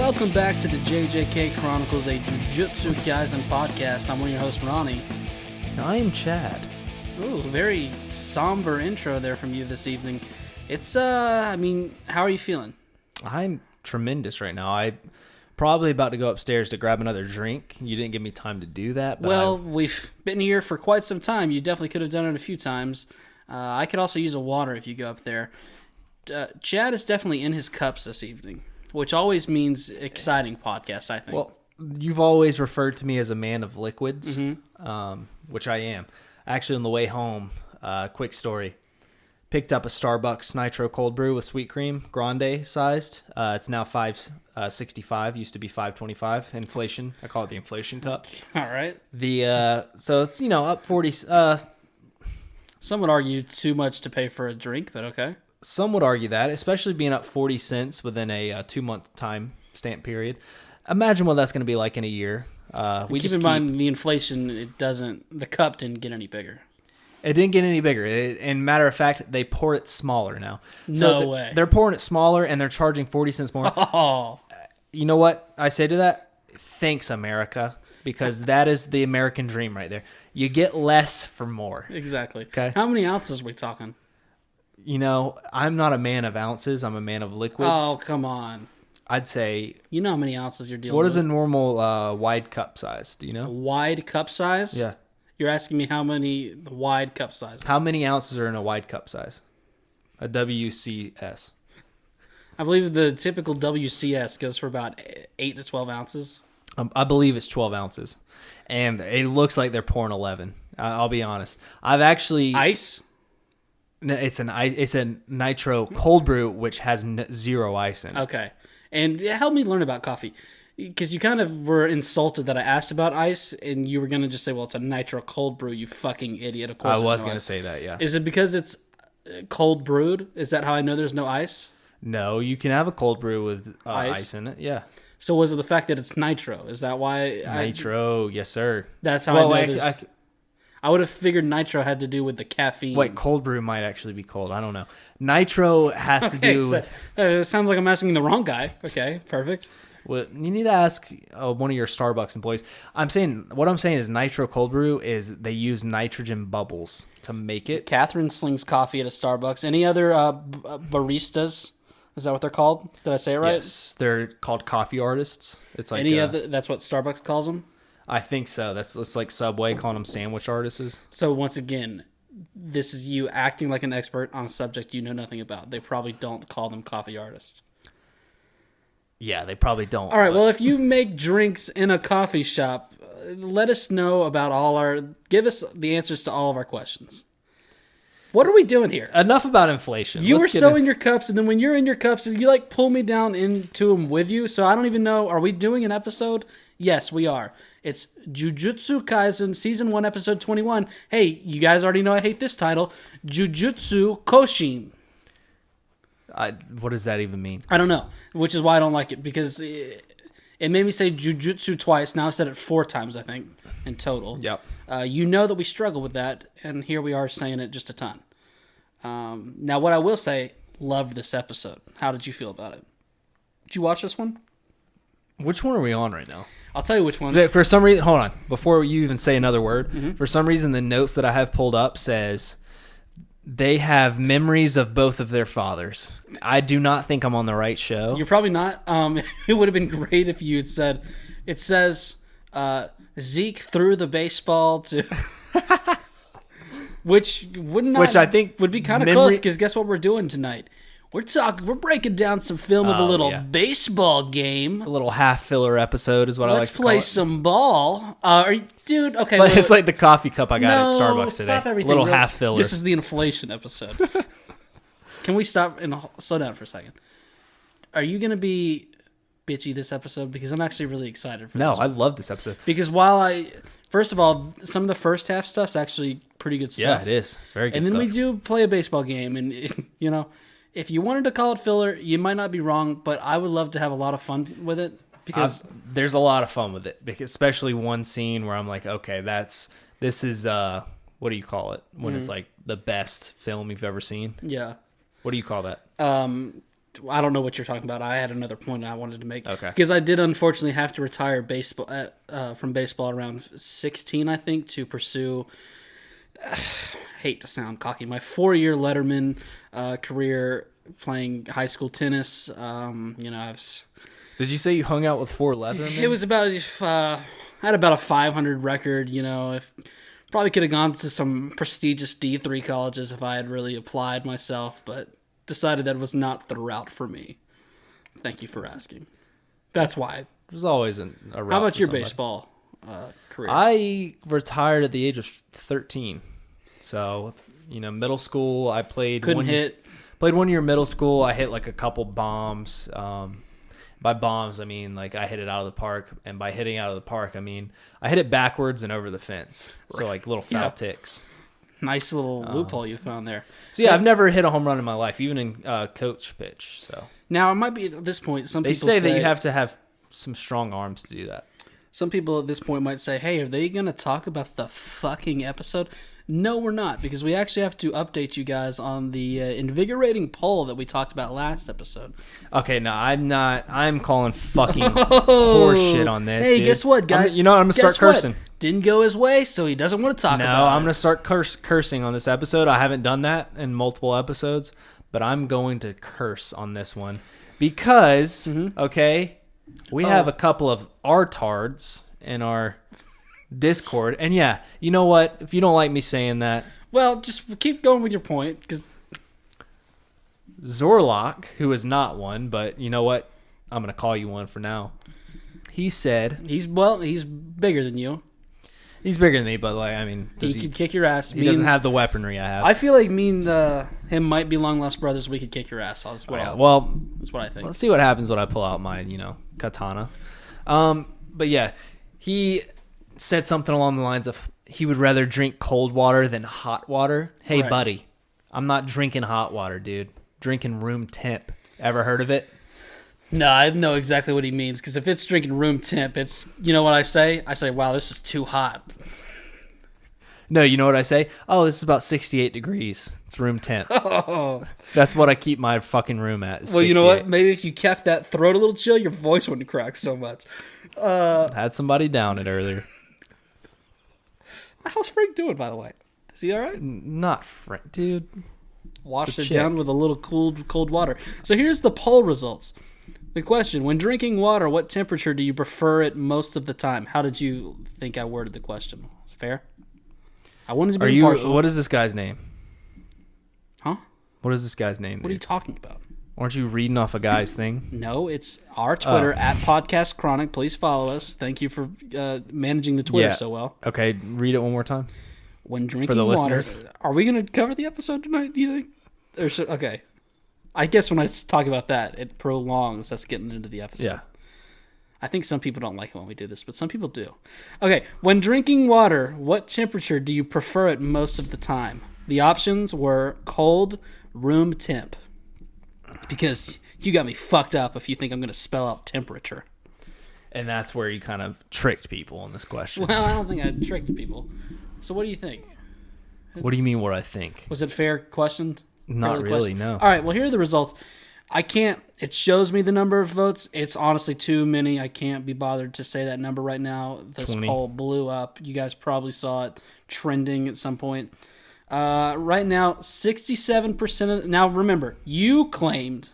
Welcome back to the JJK Chronicles, a Jujutsu Kaisen podcast. I'm one of your hosts, Ronny. And I am Chad. Ooh, very somber intro there from you this evening. It's, how are you feeling? I'm tremendous right now. I'm probably about to go upstairs to grab another drink. You didn't give me time to do that. But we've been here for quite some time. You definitely could have done it a few times. I could also use a water if you go up there. Chad is definitely in his cups this evening, which always means exciting podcast, I think. Well, you've always referred to me as a man of liquids, which I am. Actually, on the way home, quick story. Picked up a Starbucks Nitro Cold Brew with sweet cream, grande sized. It's now $5.65. Used to be $5.25. Inflation. I call it the inflation cup. All right. So it's up 40. Some would argue too much to pay for a drink, but okay. Some would argue that, especially being up 40 cents within a 2-month time stamp period. Imagine what that's going to be like in a year. Keep in mind the inflation. The cup didn't get any bigger. It didn't get any bigger. And matter of fact, they pour it smaller now. No way. They're pouring it smaller and they're charging 40 cents more. Oh. You know what I say to that? Thanks, America. Because that is the American dream right there. You get less for more. Exactly. Okay. How many ounces are we talking? I'm not a man of ounces. I'm a man of liquids. Oh, come on. I'd say... You know how many ounces you're dealing with. What is a normal wide cup size? Do you know? Wide cup size? Yeah. You're asking me how many wide cup sizes? How many ounces are in a wide cup size? A WCS. I believe the typical WCS goes for about 8 to 12 ounces. I believe it's 12 ounces. And it looks like they're pouring 11. I'll be honest. I've actually... Ice? It's a nitro cold brew, which has zero ice in it. Okay. And help me learn about coffee. Because you kind of were insulted that I asked about ice, and you were going to just say, well, it's a nitro cold brew, you fucking idiot. Of course I was going to say that, yeah. Is it because it's cold brewed? Is that how I know there's no ice? No, you can have a cold brew with ice in it, yeah. So was it the fact that it's nitro? Is that why? Nitro, yes, sir. That's how I know this. I would have figured nitro had to do with the caffeine. Wait, cold brew might actually be cold. I don't know. Nitro has to do with... It sounds like I'm asking the wrong guy. Okay, perfect. Well, you need to ask one of your Starbucks employees. What I'm saying is nitro cold brew is they use nitrogen bubbles to make it. Catherine slings coffee at a Starbucks. Any other baristas? Is that what they're called? Did I say it right? Yes, they're called coffee artists. It's like that's what Starbucks calls them? I think so. That's like Subway calling them sandwich artists. So once again, this is you acting like an expert on a subject you know nothing about. They probably don't call them coffee artists. Yeah, they probably don't. All right, well, if you make drinks in a coffee shop, let us know about give us the answers to all of our questions. What are we doing here? Enough about inflation. You were so in your cups, and then when you're in your cups, you pull me down into them with you, so I don't even know, are we doing an episode? Yes, we are. It's Jujutsu Kaisen Season 1, Episode 21. Hey, you guys already know I hate this title. Jujutsu Koshien. What does that even mean? I don't know, which is why I don't like it, because it made me say Jujutsu twice. Now I said it 4 times, I think, in total. Yep. You know that we struggle with that, and here we are saying it just a ton. Now, what I will say, loved this episode. How did you feel about it? Did you watch this one? Which one are we on right now? I'll tell you which one. For some reason, hold on. Before you even say another word, for some reason the notes that I have pulled up says they have memories of both of their fathers. I do not think I'm on the right show. You're probably not. It would have been great if you had said, it says Zeke threw the baseball to... Which I think would be kind of close, because guess what we're doing tonight? We're breaking down some film of a little baseball game. A little half filler episode is what I like to call it. Let's play some ball. Dude, okay. It's like the coffee cup I got at Starbucks today. Stop everything. Little half filler. This is the inflation episode. Can we stop and slow down for a second? Are you going to be bitchy this episode? Because I'm actually really excited for this. No, I love this episode. Because first of all, some of the first half stuff's actually pretty good stuff. Yeah, it is. It's very good stuff. And then we do play a baseball game, and if you wanted to call it filler, you might not be wrong, but I would love to have a lot of fun with it, because there's a lot of fun with it, especially one scene where I'm like, okay, this is what do you call it when it's like the best film you've ever seen? Yeah. What do you call that? I don't know what you're talking about. I had another point I wanted to make. Okay. Because I did unfortunately have to retire from baseball around 16, I think, to pursue. Hate to sound cocky. My 4-year Letterman career playing high school tennis. Did you say you hung out with 4 Leathermen? It was about. I had about a 500 record. If probably could have gone to some prestigious D3 colleges if I had really applied myself, but decided that was not the route for me. Thank you for asking. That's why. There's always a route. How about for your somebody. baseball career? I retired at the age of 13. So, middle school, I played. Couldn't hit. Played 1 year middle school. I hit like a couple bombs. By bombs, I mean like I hit it out of the park. And by hitting out of the park, I mean I hit it backwards and over the fence. So like little foul ticks. Nice little loophole you found there. So yeah, I've never hit a home run in my life, even in coach pitch. So now it might be at this point. they say that you have to have some strong arms to do that. Some people at this point might say, "Hey, are they going to talk about the fucking episode?" No, we're not, because we actually have to update you guys on the invigorating poll that we talked about last episode. Okay, no, I'm not. I'm calling fucking horseshit on this. Hey, dude. guess what, guys? I'm gonna start cursing. Didn't go his way, so he doesn't want to talk about it. No, I'm gonna start cursing on this episode. I haven't done that in multiple episodes, but I'm going to curse on this one because okay, we have a couple of artards in our Discord, and yeah, you know what? If you don't like me saying that, well, just keep going with your point, because Zorlok, who is not one, but you know what? I'm gonna call you one for now. He said he's bigger than you. He's bigger than me, but like I mean, he could kick your ass. He doesn't have the weaponry I have. I feel like me and him might be long lost brothers. We could kick your ass. That's what I think. Let's see what happens when I pull out my katana. But yeah, he said something along the lines of he would rather drink cold water than hot water. Hey, right. buddy, I'm not drinking hot water, dude. Drinking room temp. Ever heard of it? No, I know exactly what he means, because if it's drinking room temp, it's, you know what I say? I say, wow, this is too hot. No, you know what I say? Oh, this is about 68 degrees. It's room temp. Oh. That's what I keep my fucking room at. Well, you know what? Maybe if you kept that throat a little chill, your voice wouldn't crack so much. Had somebody down it earlier. How's Frank doing, by the way? Is he all right? Not Frank, dude. Washed it down with a little cold water. So here's the poll results. The question: when drinking water, what temperature do you prefer it most of the time? How did you think I worded the question? Fair? I wanted to be impartial. What is this guy's name? Huh? What is this guy's name? What are you talking about? Aren't you reading off a guy's thing? No, it's our Twitter at Podcast Chronic. Please follow us. Thank you for managing the Twitter so well. Okay, read it one more time. When drinking for the water, listeners. Are we going to cover the episode tonight? Do you think? Okay, I guess when I talk about that, it prolongs us getting into the episode. Yeah. I think some people don't like it when we do this, but some people do. Okay, when drinking water, what temperature do you prefer it most of the time? The options were cold, room temp. Because you got me fucked up if you think I'm going to spell out temperature. And that's where you kind of tricked people in this question. Well, I don't think I tricked people. So what do you think? What do you mean what I think? Was it fair questions? Not really, no. All right, well, here are the results. It shows me the number of votes. It's honestly too many. I can't be bothered to say that number right now. This 20. poll blew up. You guys probably saw it trending at some point. Right now, 67% of... Now, remember, you claimed...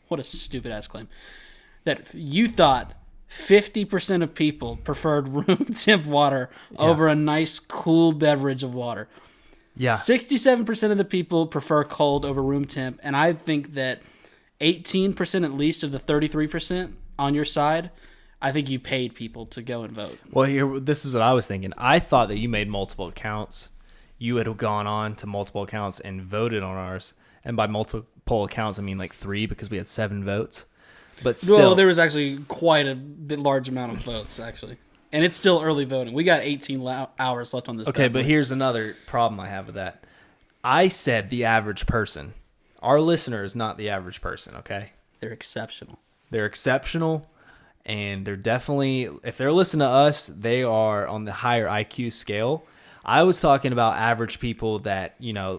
What a stupid-ass claim. That you thought 50% of people preferred room temp water over a nice, cool beverage of water. Yeah. 67% of the people prefer cold over room temp, and I think that 18% at least of the 33% on your side, I think you paid people to go and vote. Well, this is what I was thinking. I thought that you made multiple accounts. You had gone on to multiple accounts and voted on ours. And by multiple accounts, I mean like 3 because we had 7 votes. But still, well, there was actually quite a bit large amount of votes, actually. And it's still early voting. We got 18 hours left on this. Okay, but here's another problem I have with that. I said the average person. Our listener is not the average person, okay? They're exceptional. They're exceptional, and they're definitely, if they're listening to us, they are on the higher IQ scale. I was talking about average people that,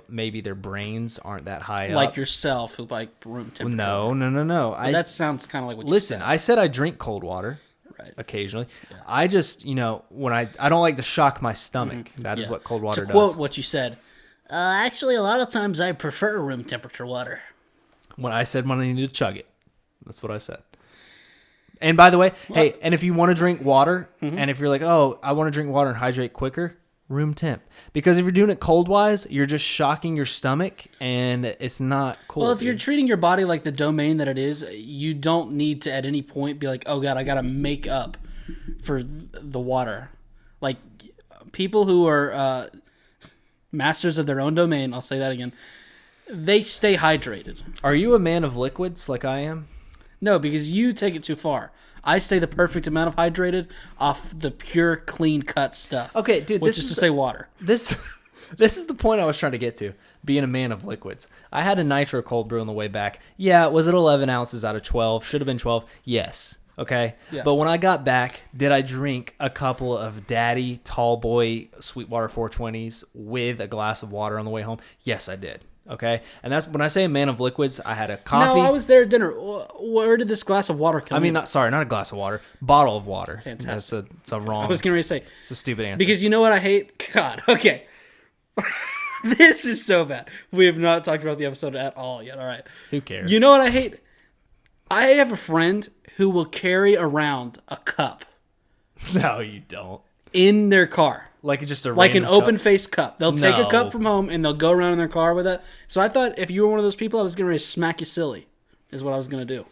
maybe their brains aren't that high up. Like yourself, who like room temperature. No. That sounds kind of like what Listen, you said. I said I drink cold water. Right. Occasionally. Yeah. I just, when I don't like to shock my stomach. That is what cold water does. To quote what you said, actually, a lot of times I prefer room temperature water. When I said when I needed to chug it. That's what I said. And by the way, hey, and if you want to drink water, and if you're like, oh, I want to drink water and hydrate quicker, room temp. Because if you're doing it cold-wise, you're just shocking your stomach, and it's not cool. Well, if you're treating your body like the domain that it is, you don't need to at any point be like, oh, God, I got to make up for the water. Like, people who are masters of their own domain, I'll say that again, they stay hydrated. Are you a man of liquids like I am? No, because you take it too far. I stay the perfect amount of hydrated off the pure, clean-cut stuff. Okay, dude, which is to say water. This is the point I was trying to get to, being a man of liquids. I had a nitro cold brew on the way back. Yeah, was it 11 ounces out of 12? Should have been 12. Yes. Okay. Yeah. But when I got back, did I drink a couple of Daddy Tall Boy Sweetwater 420s with a glass of water on the way home? Yes, I did. Okay, and that's when I say a man of liquids. I had a coffee. No, I was there at dinner. Where did this glass of water come? Not a glass of water, bottle of water. Fantastic. It's a wrong. I was going to say it's a stupid answer because you know what I hate. God, okay, this is so bad. We have not talked about the episode at all yet. All right, who cares? You know what I hate? I have a friend who will carry around a cup. No, you don't. In their car. Like just an open-faced cup. They'll take a cup from home and they'll go around in their car with it. So I thought if you were one of those people, I was going to smack you silly, is what I was going to do.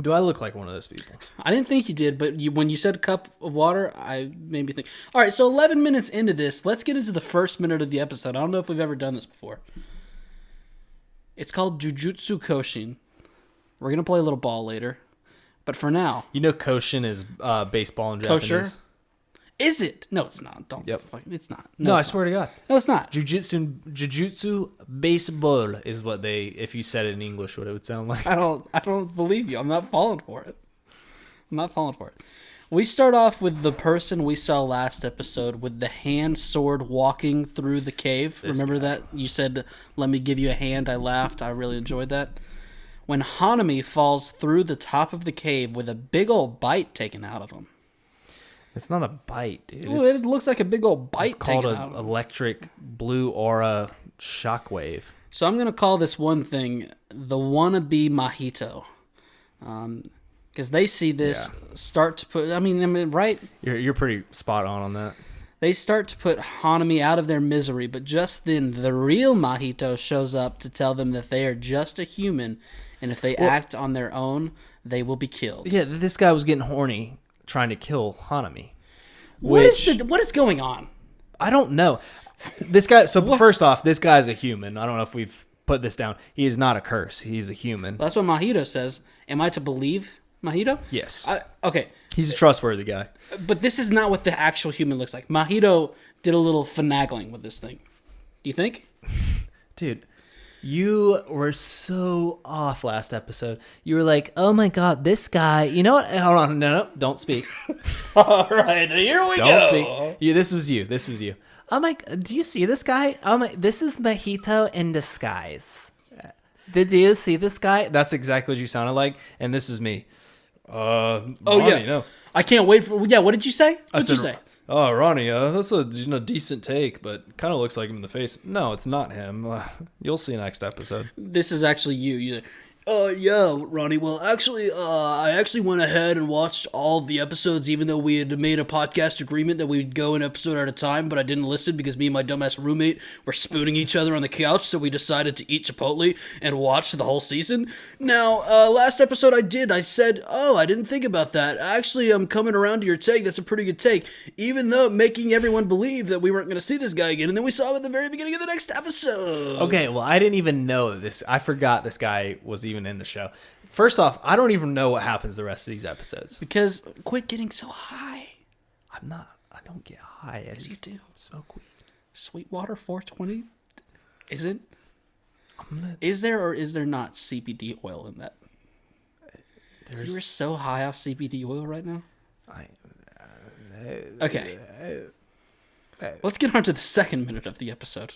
Do I look like one of those people? I didn't think you did, but when you said cup of water, I made me think. All right, so 11 minutes into this, let's get into the first minute of the episode. I don't know if we've ever done this before. It's called Jujutsu Kaisen. We're going to play a little ball later. But for now... You know Koshien is baseball in Japanese? Kosher? Is it? No, it's not. Don't. Yep. It's not. No, I swear to God. No, it's not. Jujutsu baseball is what if you said it in English, what it would sound like. I don't believe you. I'm not falling for it. We start off with the person we saw last episode with the hand sword walking through the cave. Remember that? You said, let me give you a hand. I laughed. I really enjoyed that. When Hanami falls through the top of the cave with a big old bite taken out of him. It's not a bite, dude. Well, it looks like a big old bite. It's called an electric blue aura shockwave. So I'm going to call this one thing the wannabe Mahito. Because they see this start to put... I mean, right? You're pretty spot on that. They start to put Hanami out of their misery, but just then the real Mahito shows up to tell them that they are just a human, and if they act on their own, they will be killed. Yeah, this guy was getting horny trying to kill Hanami. What is going on? I don't know. This guy. So first off, this guy's a human. I don't know if we've put this down. He is not a curse. He's a human. That's what Mahito says. Am I to believe Mahito? Yes. Okay. He's a trustworthy guy. But this is not what the actual human looks like. Mahito did a little finagling with this thing. Do you think? Dude, you were so off last episode. You were like, oh my God, this guy. You know what? Hold on. No, don't speak. All right. Here we go. Don't speak. Yeah, this was you. Oh my, do you see this guy? Oh my, this is Mahito in disguise. Did you see this guy? That's exactly what you sounded like. And this is me. Ronny, no. I can't wait for... Yeah, what did you say? What did you say? Oh, Ronny, that's a decent take, but kind of looks like him in the face. No, it's not him. You'll see next episode. This is actually you. Yeah, Ronny. Well, actually, I actually went ahead and watched all the episodes, even though we had made a podcast agreement that we'd go an episode at a time, but I didn't listen because me and my dumbass roommate were spooning each other on the couch, so we decided to eat Chipotle and watch the whole season. Now, last episode I said, I didn't think about that. Actually, I'm coming around to your take. That's a pretty good take. Even though making everyone believe that we weren't going to see this guy again, and then we saw him at the very beginning of the next episode. Okay, well, I didn't even know this. I forgot this guy was even in the show. First off, I don't even know what happens the rest of these episodes. Because quit getting so high. I don't get high. Yes, you do. Smoke weed. Sweetwater 420? Isn't? Is there or is there not CBD oil in that? You're so high off CBD oil right now? Okay. Let's get on to the second minute of the episode.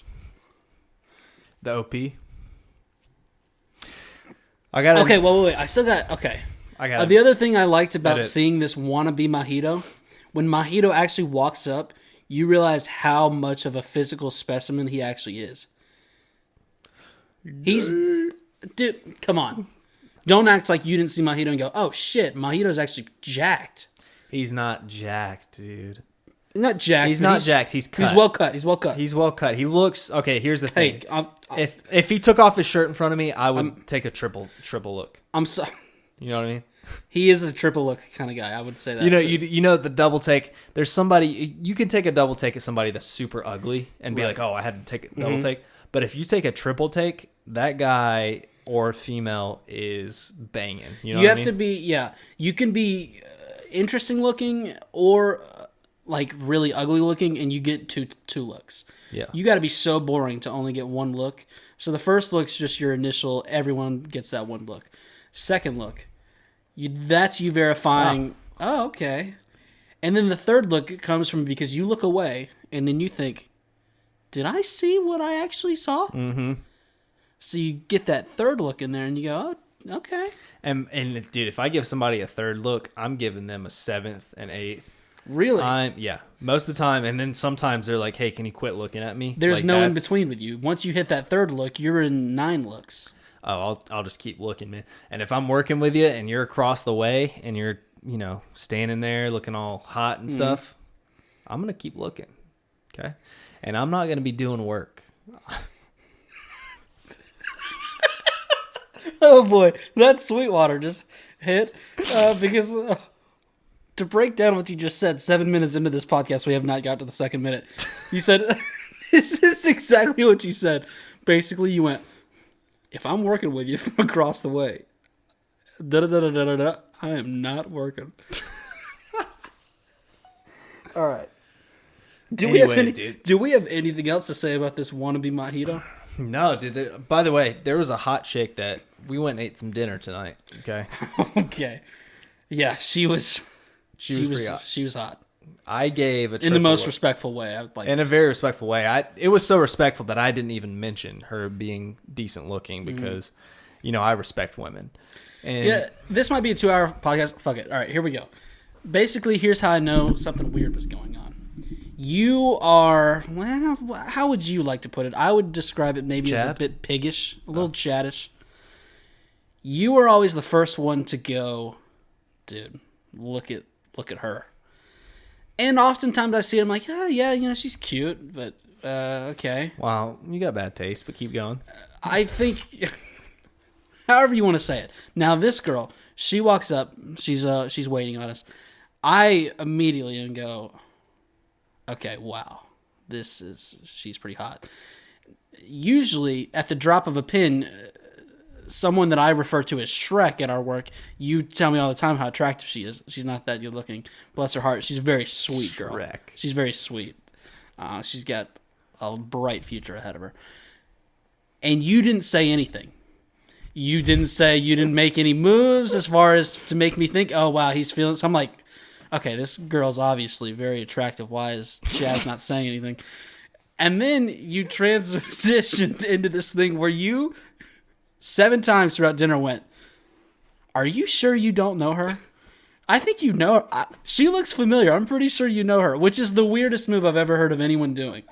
The OP. I got Okay, wait. I said that. Okay. I got The other thing I liked about Edit. seeing this wannabe Mojito, when Mojito actually walks up, you realize how much of a physical specimen he actually is. Dude, come on. Don't act like you didn't see Mojito and go, oh shit, Mojito's actually jacked. He's not jacked, dude. Not jacked. He's not jacked. He's cut. He's well cut. He's well cut. He's well cut. He looks okay. Here's the thing. Hey, if he took off his shirt in front of me, I would take a triple look. I'm sorry. You know what I mean? He is a triple look kind of guy. I would say that. You know the double take. There's somebody you can take a double take at somebody that's super ugly and be like, oh, I had to take a double take. But if you take a triple take, that guy or female is banging. You know what I mean? To be You can be interesting looking or like really ugly looking, and you get two looks. Yeah. You got to be so boring to only get one look. So the first look's just your initial. Everyone gets that one look. Second look, that's you verifying. Oh, okay. And then the third look comes from because you look away, and then you think, did I see what I actually saw? Mm-hmm. So you get that third look in there, and you go, oh, okay. And dude, if I give somebody a third look, I'm giving them a seventh and eighth. Really? Most of the time. And then sometimes they're like, hey, can you quit looking at me? There's like, no in between with you. Once you hit that third look, you're in 9 looks. Oh, I'll just keep looking, man. And if I'm working with you and you're across the way and you're, standing there looking all hot and stuff, I'm going to keep looking. Okay? And I'm not going to be doing work. Oh boy, that Sweetwater just hit because to break down what you just said, 7 minutes into this podcast, we have not got to the second minute. You said, this is exactly what you said. Basically, you went, if I'm working with you from across the way, I am not working. All right. Do we have anything else to say about this wannabe Mojito? No, dude. By the way, there was a hot chick that we went and ate some dinner tonight. Okay. Okay. Yeah, she was pretty hot. She was hot. I gave in the most respectful way. In a very respectful way. It was so respectful that I didn't even mention her being decent looking because, I respect women. And yeah, this might be a 2-hour podcast. Fuck it. All right, here we go. Basically, here's how I know something weird was going on. You are, well, how would you like to put it? I would describe it maybe as a bit piggish, a little chattish. You are always the first one to go, dude, look at her. And oftentimes I see it, I'm like, yeah, she's cute, but okay. Wow, you got bad taste, but keep going. I think, however you want to say it. Now this girl, she walks up, she's waiting on us. I immediately go, okay, wow, she's pretty hot. Usually, at the drop of a pin, someone that I refer to as Shrek at our work, you tell me all the time how attractive she is. She's not that good looking. Bless her heart. She's a very sweet girl. Shrek. She's very sweet. She's got a bright future ahead of her. And you didn't say anything. You didn't make any moves as far as to make me think, oh, wow, he's feeling. So I'm like, okay, this girl's obviously very attractive. Why is Chaz not saying anything? And then you transitioned into this thing where you 7 times throughout dinner went, are you sure you don't know her? I think you know her. She looks familiar. I'm pretty sure you know her, which is the weirdest move I've ever heard of anyone doing.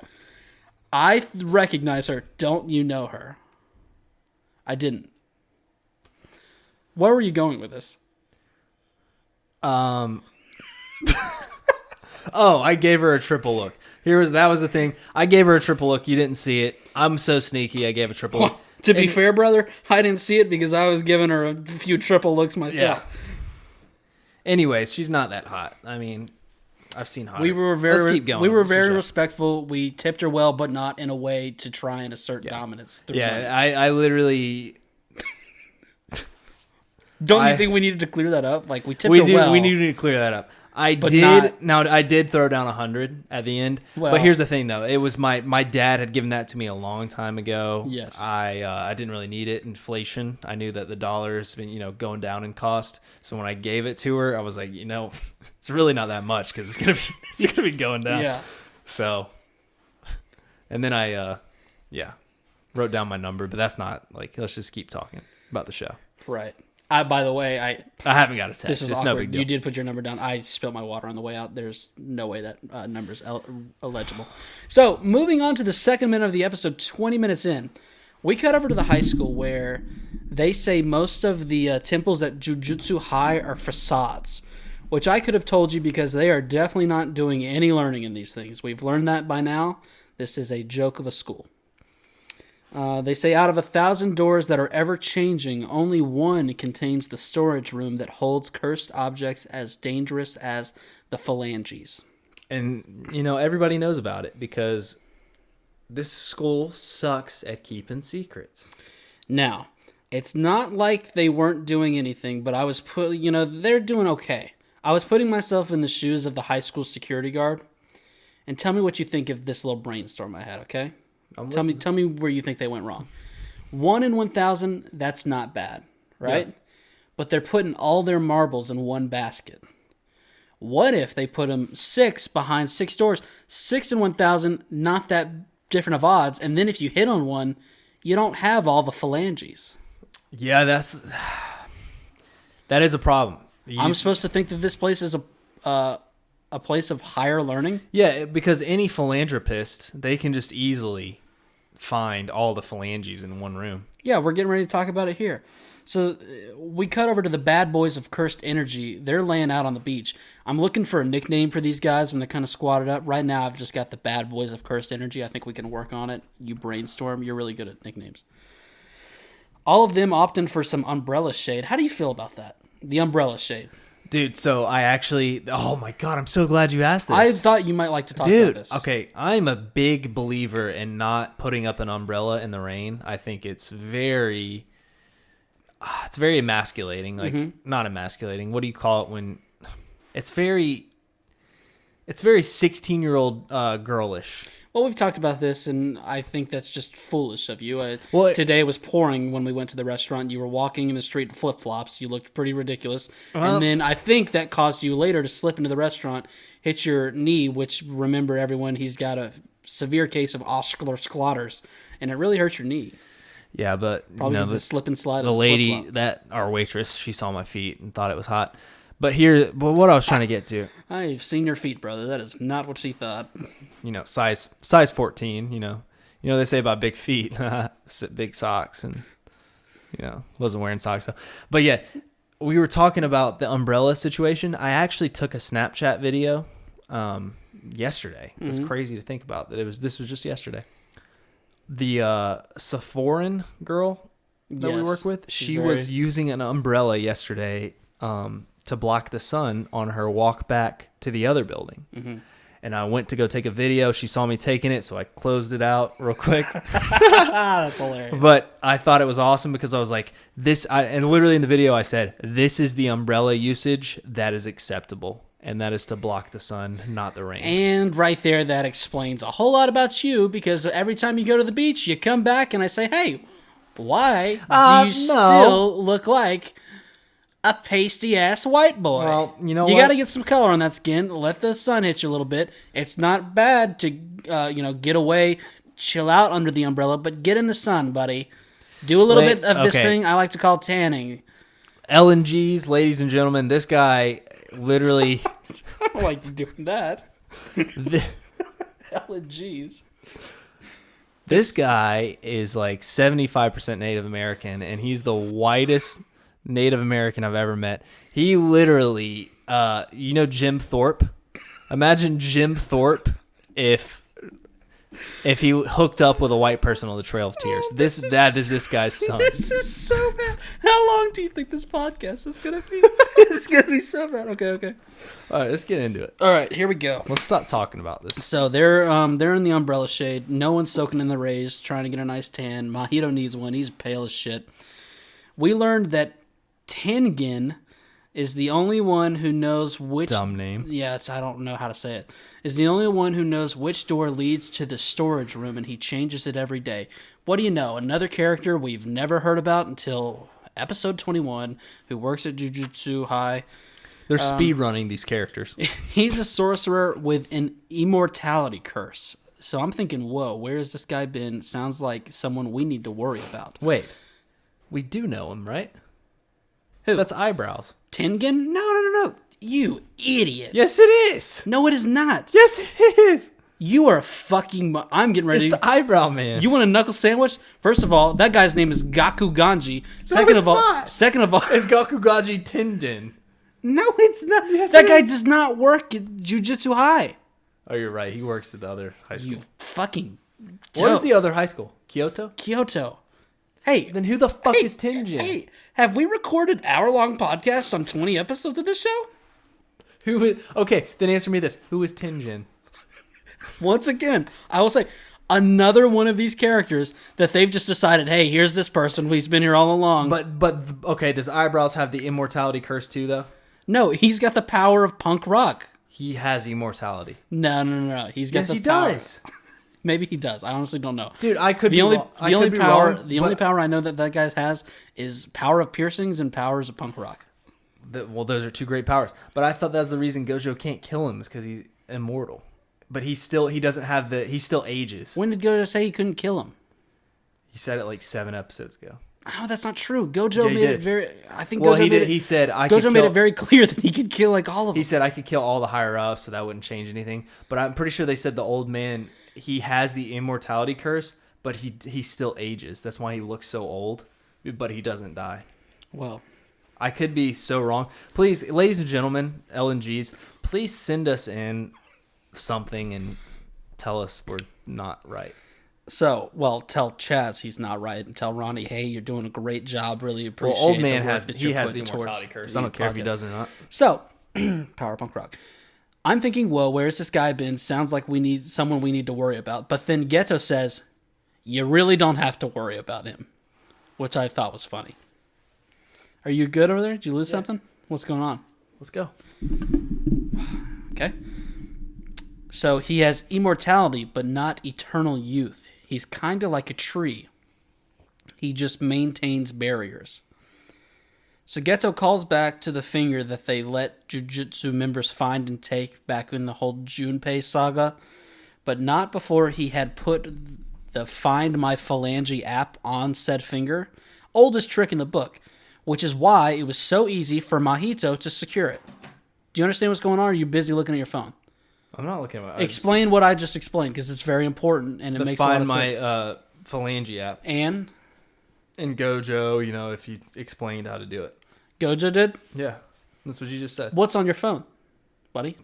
I recognize her. Don't you know her? I didn't. Where were you going with this? Oh, I gave her a triple look. That was the thing. I gave her a triple look. You didn't see it. I'm so sneaky. I gave a triple look. To be fair, brother, I didn't see it because I was giving her a few triple looks myself. Yeah. Anyways, she's not that hot. I mean, I've seen hotter. Let's keep going. We were very respectful. We tipped her well, but not in a way to try and assert dominance. Yeah, I literally... Don't you think we needed to clear that up? Like, we tipped her well. We needed to clear that up. I did throw down 100 at the end. Well, but here's the thing, though. It was my dad had given that to me a long time ago. Yes. I didn't really need it. Inflation. I knew that the dollar's been going down in cost. So when I gave it to her, I was like, it's really not that much because it's gonna be going down. Yeah. So And then I, wrote down my number, but that's not, like, let's just keep talking about the show. Right. By the way, I haven't got a text. This is it's awkward. no big deal. You did put your number down. I spilled my water on the way out. There's no way that number's illegible. So, moving on to the second minute of the episode, 20 minutes in, we cut over to the high school where they say most of the temples at Jujutsu High are facades, which I could have told you because they are definitely not doing any learning in these things. We've learned that by now. This is a joke of a school. They say out of 1,000 doors that are ever changing, only one contains the storage room that holds cursed objects as dangerous as the phalanges. And, everybody knows about it because this school sucks at keeping secrets. Now, it's not like they weren't doing anything, but I was they're doing okay. I was putting myself in the shoes of the high school security guard. And tell me what you think of this little brainstorm I had, okay? Tell me where you think they went wrong. 1 in 1,000, that's not bad, right? Yeah. But they're putting all their marbles in one basket. What if they put them 6 behind 6 doors? 6 in 1,000, not that different of odds. And then if you hit on one, you don't have all the phalanges. Yeah, that is a problem. I'm supposed to think that this place is a place of higher learning? Yeah, because any philanthropist, they can just easily find all the phalanges in one room. Yeah, we're getting ready to talk about it here. So we cut over to the bad boys of cursed energy. They're laying out on the beach. I'm looking for a nickname for these guys when they're kind of squatted up. Right now, I've just got the bad boys of cursed energy. I think we can work on it. You brainstorm. You're really good at nicknames. All of them opting for some umbrella shade. How do you feel about that? The umbrella shade. Dude, so I actually... Oh, my God. I'm so glad you asked this. I thought you might like to talk about this. Okay. I'm a big believer in not putting up an umbrella in the rain. I think it's very... It's very emasculating. Like, not emasculating. What do you call it when... It's very 16-year-old girlish. Well, we've talked about this, and I think that's just foolish of you. Today it was pouring when we went to the restaurant. You were walking in the street in flip-flops. You looked pretty ridiculous. And then I think that caused you later to slip into the restaurant, hit your knee, which, remember, everyone, he's got a severe case of osteoarthritis, and it really hurt your knee. Yeah, but... Probably the slip and slide of the lady, our waitress, she saw my feet and thought it was hot. But what I was trying to get to... I've seen your feet, brother. That is not what she thought. Size 14, they say about big feet, big socks, and, wasn't wearing socks, though. But yeah, we were talking about the umbrella situation. I actually took a Snapchat video yesterday. It's crazy to think about that this was just yesterday. The Sephoran girl that we work with, she was using an umbrella yesterday to block the sun on her walk back to the other building. Mm-hmm. And I went to go take a video. She saw me taking it, so I closed it out real quick. That's hilarious. But I thought it was awesome because I was like, and literally in the video I said, this is the umbrella usage that is acceptable. And that is to block the sun, not the rain. And right there, that explains a whole lot about you, because every time you go to the beach, you come back and I say, hey, why do you still look like a pasty-ass white boy? Well, you know you what? got to get some color on that skin. Let the sun hit you a little bit. It's not bad to, get away, chill out under the umbrella, but get in the sun, buddy. Do a little bit of this thing I like to call tanning. LNGs, ladies and gentlemen, this guy literally... I don't like you doing that. LNGs. This guy is like 75% Native American, and he's the whitest Native American I've ever met. He literally, Jim Thorpe? Imagine Jim Thorpe if he hooked up with a white person on the Trail of Tears. That is this guy's son. This is so bad. How long do you think this podcast is going to be? It's going to be so bad. Okay. All right, let's get into it. All right, here we go. Let's stop talking about this. So they're in the umbrella shade. No one's soaking in the rays, trying to get a nice tan. Mahito needs one. He's pale as shit. We learned that Tengen is the only one who knows which... Dumb name. Yeah, I don't know how to say it. Is the only one who knows which door leads to the storage room, and he changes it every day. What do you know? Another character we've never heard about until episode 21, who works at Jujutsu High. They're speed running these characters. He's a sorcerer with an immortality curse. So I'm thinking, whoa, where has this guy been? Sounds like someone we need to worry about. Wait. We do know him, right? Who? That's Eyebrows. Tengen? No. You idiot. Yes, it is. No, it is not. Yes, it is. You are fucking... I'm getting ready. It's the Eyebrow Man. You want a knuckle sandwich? First of all, that guy's name is Gaku Ganji. Second of all, It's Gakugaji Tenden. No, it's not. Yes, that it guy is. does not work at Jujutsu High. Oh, you're right. He works at the other high school. You fucking... What is the other high school? Kyoto? Kyoto. Hey. Then who the fuck is Tenjin? Hey, have we recorded hour-long podcasts on 20 episodes of this show? Who is... Okay, then answer me this. Who is Tenjin? Once again, I will say... Another one of these characters that they've just decided, hey, here's this person. He's been here all along. But okay, does Eyebrows have the immortality curse too, though? No, he's got the power of punk rock. He has immortality. No. He's got the power. Does. Maybe he does. I honestly don't know. Dude, I could the be only wrong. the only power the only power I know that guy has is power of piercings and powers of punk rock. Well, those are two great powers. But I thought that was the reason Gojo can't kill him is because he's immortal. But he still ages. When did Gojo say he couldn't kill him? He said it like 7 episodes ago. Oh, that's not true. Gojo made it very. I think. Well, Gojo he made did. It, he said I. Gojo could made kill, it very clear that he could kill like all of them. He said I could kill all the higher ups, so that wouldn't change anything. But I'm pretty sure they said the old man he has the immortality curse, but he still ages. That's why he looks so old, but he doesn't die. Well, I could be so wrong. Please, ladies and gentlemen, LNGs, please send us in something and tell us we're not right. So, tell Chaz he's not right, and tell Ronnie, hey, you're doing a great job. Really appreciate. Well, old man the work has that he you're has the putting immortality towards curse. I don't care if he podcast. does or not. So, power punk rock. I'm thinking, whoa, where's this guy been? Sounds like we need someone we need to worry about. But then Geto says, you really don't have to worry about him, which I thought was funny. Are you good over there? Did you lose something? What's going on? Let's go. Okay. So he has immortality, but not eternal youth. He's kind of like a tree. He just maintains barriers. So Geto calls back to the finger that they let Jujutsu members find and take back in the whole Junpei saga, but not before he had put the Find My Phalange app on said finger. Oldest trick in the book, which is why it was so easy for Mahito to secure it. Do you understand what's going on, or are you busy looking at your phone? I'm not looking at my... Explain what I just explained, because it's very important, and it makes a lot of sense. Find My Phalange app. And Gojo, if he explained how to do it. Gojo did? Yeah, that's what you just said. What's on your phone, buddy?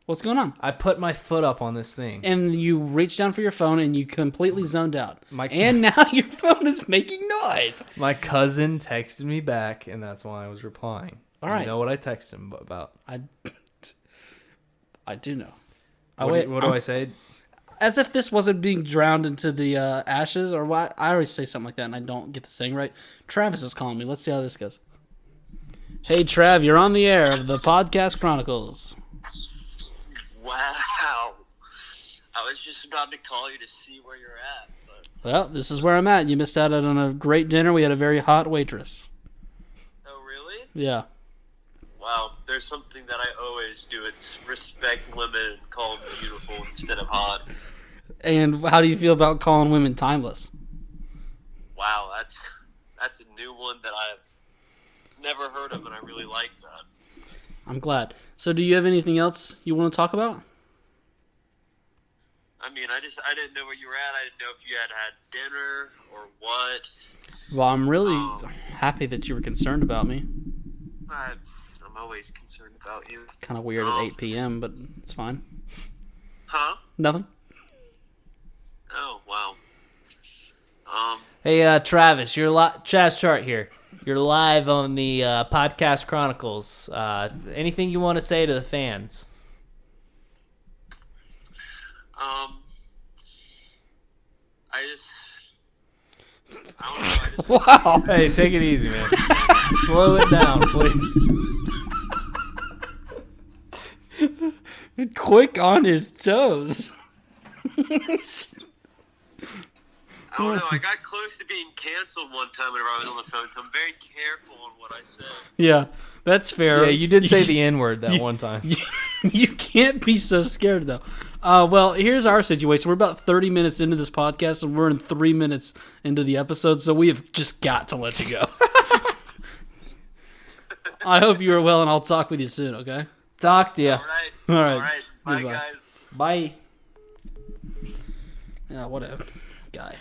What's going on? I put my foot up on this thing. And you reached down for your phone, and you completely zoned out. And now your phone is making noise. My cousin texted me back, and that's why I was replying. All right. You know what I texted him about? I do know. What do I say? As if this wasn't being drowned into the ashes, or what? I always say something like that, and I don't get the saying right. Travis is calling me. Let's see how this goes. Hey, Trav, you're on the air of the Podcast Chronicles. Wow. I was just about to call you to see where you're at. But... Well, this is where I'm at. You missed out on a great dinner. We had a very hot waitress. Oh, really? Yeah. Wow, there's something that I always do. It's respect women and call them beautiful instead of hot. And how do you feel about calling women timeless? Wow, that's a new one that I've never heard of, and I really like that. I'm glad. So do you have anything else you want to talk about? I mean, I didn't know where you were at. I didn't know if you had dinner or what. Well, I'm really happy that you were concerned about me. I'm always concerned about you. Kind of weird at 8 p.m., but it's fine. Huh? Nothing. Oh, wow. Hey, Travis, you're Chaz Chart here. You're live on the Podcast Chronicles. Anything you want to say to the fans? I don't know. Wow. Hey, take it easy, man. Slow it down, please. Quick on his toes. I don't know. I got close to being canceled one time whenever I was on the phone, so I'm very careful on what I say. Yeah, that's fair. Yeah, you did say the N-word that one time. You can't be so scared, though. Well, here's our situation. We're about 30 minutes into this podcast, and we're in 3 minutes into the episode, so we have just got to let you go. I hope you are well, and I'll talk with you soon, okay? Talk to you. All right. All right. All right. Bye, Goodbye. guys. Bye. Yeah, what a guy.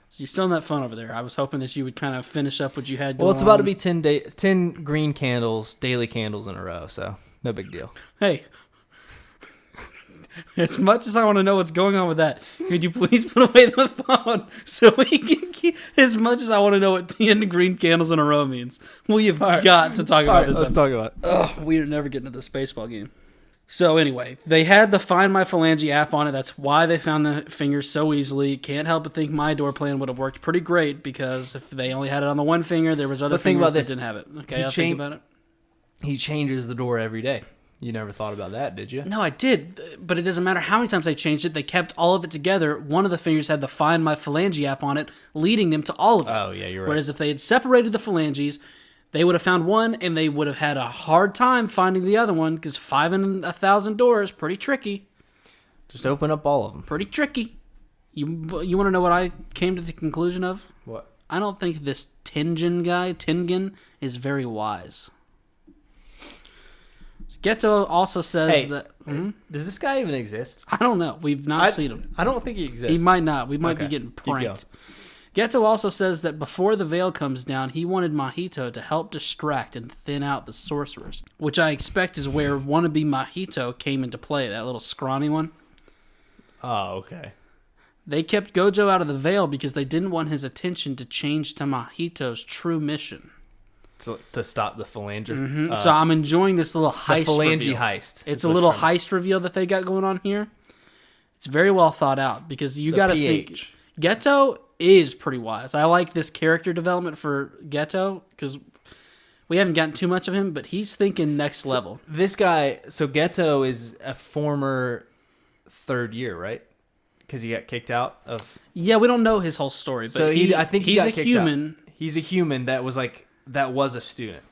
So you're still on that phone over there. I was hoping that you would kind of finish up what you had going Well, it's about to on. be 10 green candles, daily candles in a row, so no big deal. Hey, as much as I want to know what's going on with that, could you please put away the phone so we can keep, as much as I want to know what 10 green candles in a row means, we have got to talk about this. Let's talk about it. Oh, we are never getting to this baseball game. So anyway, they had the Find My Phalange app on it. That's why they found the fingers so easily. Can't help but think my door plan would have worked pretty great, because if they only had it on the one finger, there was other But think fingers about that this. didn't have it. Okay, I'll think about it. He changes the door every day. You never thought about that, did you? No, I did, but it doesn't matter how many times they changed it. They kept all of it together. One of the fingers had the Find My Phalange app on it, leading them to all of it. Oh, yeah, you're right. Whereas if they had separated the phalanges, they would have found one, and they would have had a hard time finding the other one, because 5 in 1,000 doors, pretty tricky. Just open up all of them. Pretty tricky. You want to know what I came to the conclusion of? What? I don't think this Tengen, is very wise. Geto also says Hey, that... Does this guy even exist? I don't know. We've not seen him. I don't think he exists. He might not. We might be Okay, getting keep going. pranked. Geto also says that before the veil comes down, he wanted Mahito to help distract and thin out the sorcerers, which I expect is where wannabe Mahito came into play, that little scrawny one. Oh, okay. They kept Gojo out of the veil because they didn't want his attention to change to Mahito's true mission. To stop the phalange. So I'm enjoying this little The heist phalange reveal. heist. It's a little heist reveal that they got going on here. It's very well thought out, because you got to think Geto is pretty wise. I like this character development for Geto, because we haven't gotten too much of him, but he's thinking next level. This guy, so Geto is a former third year, right? Because he got kicked out of. Yeah, we don't know his whole story, but So I think he he's got a kicked human, out. He's a human that was a student.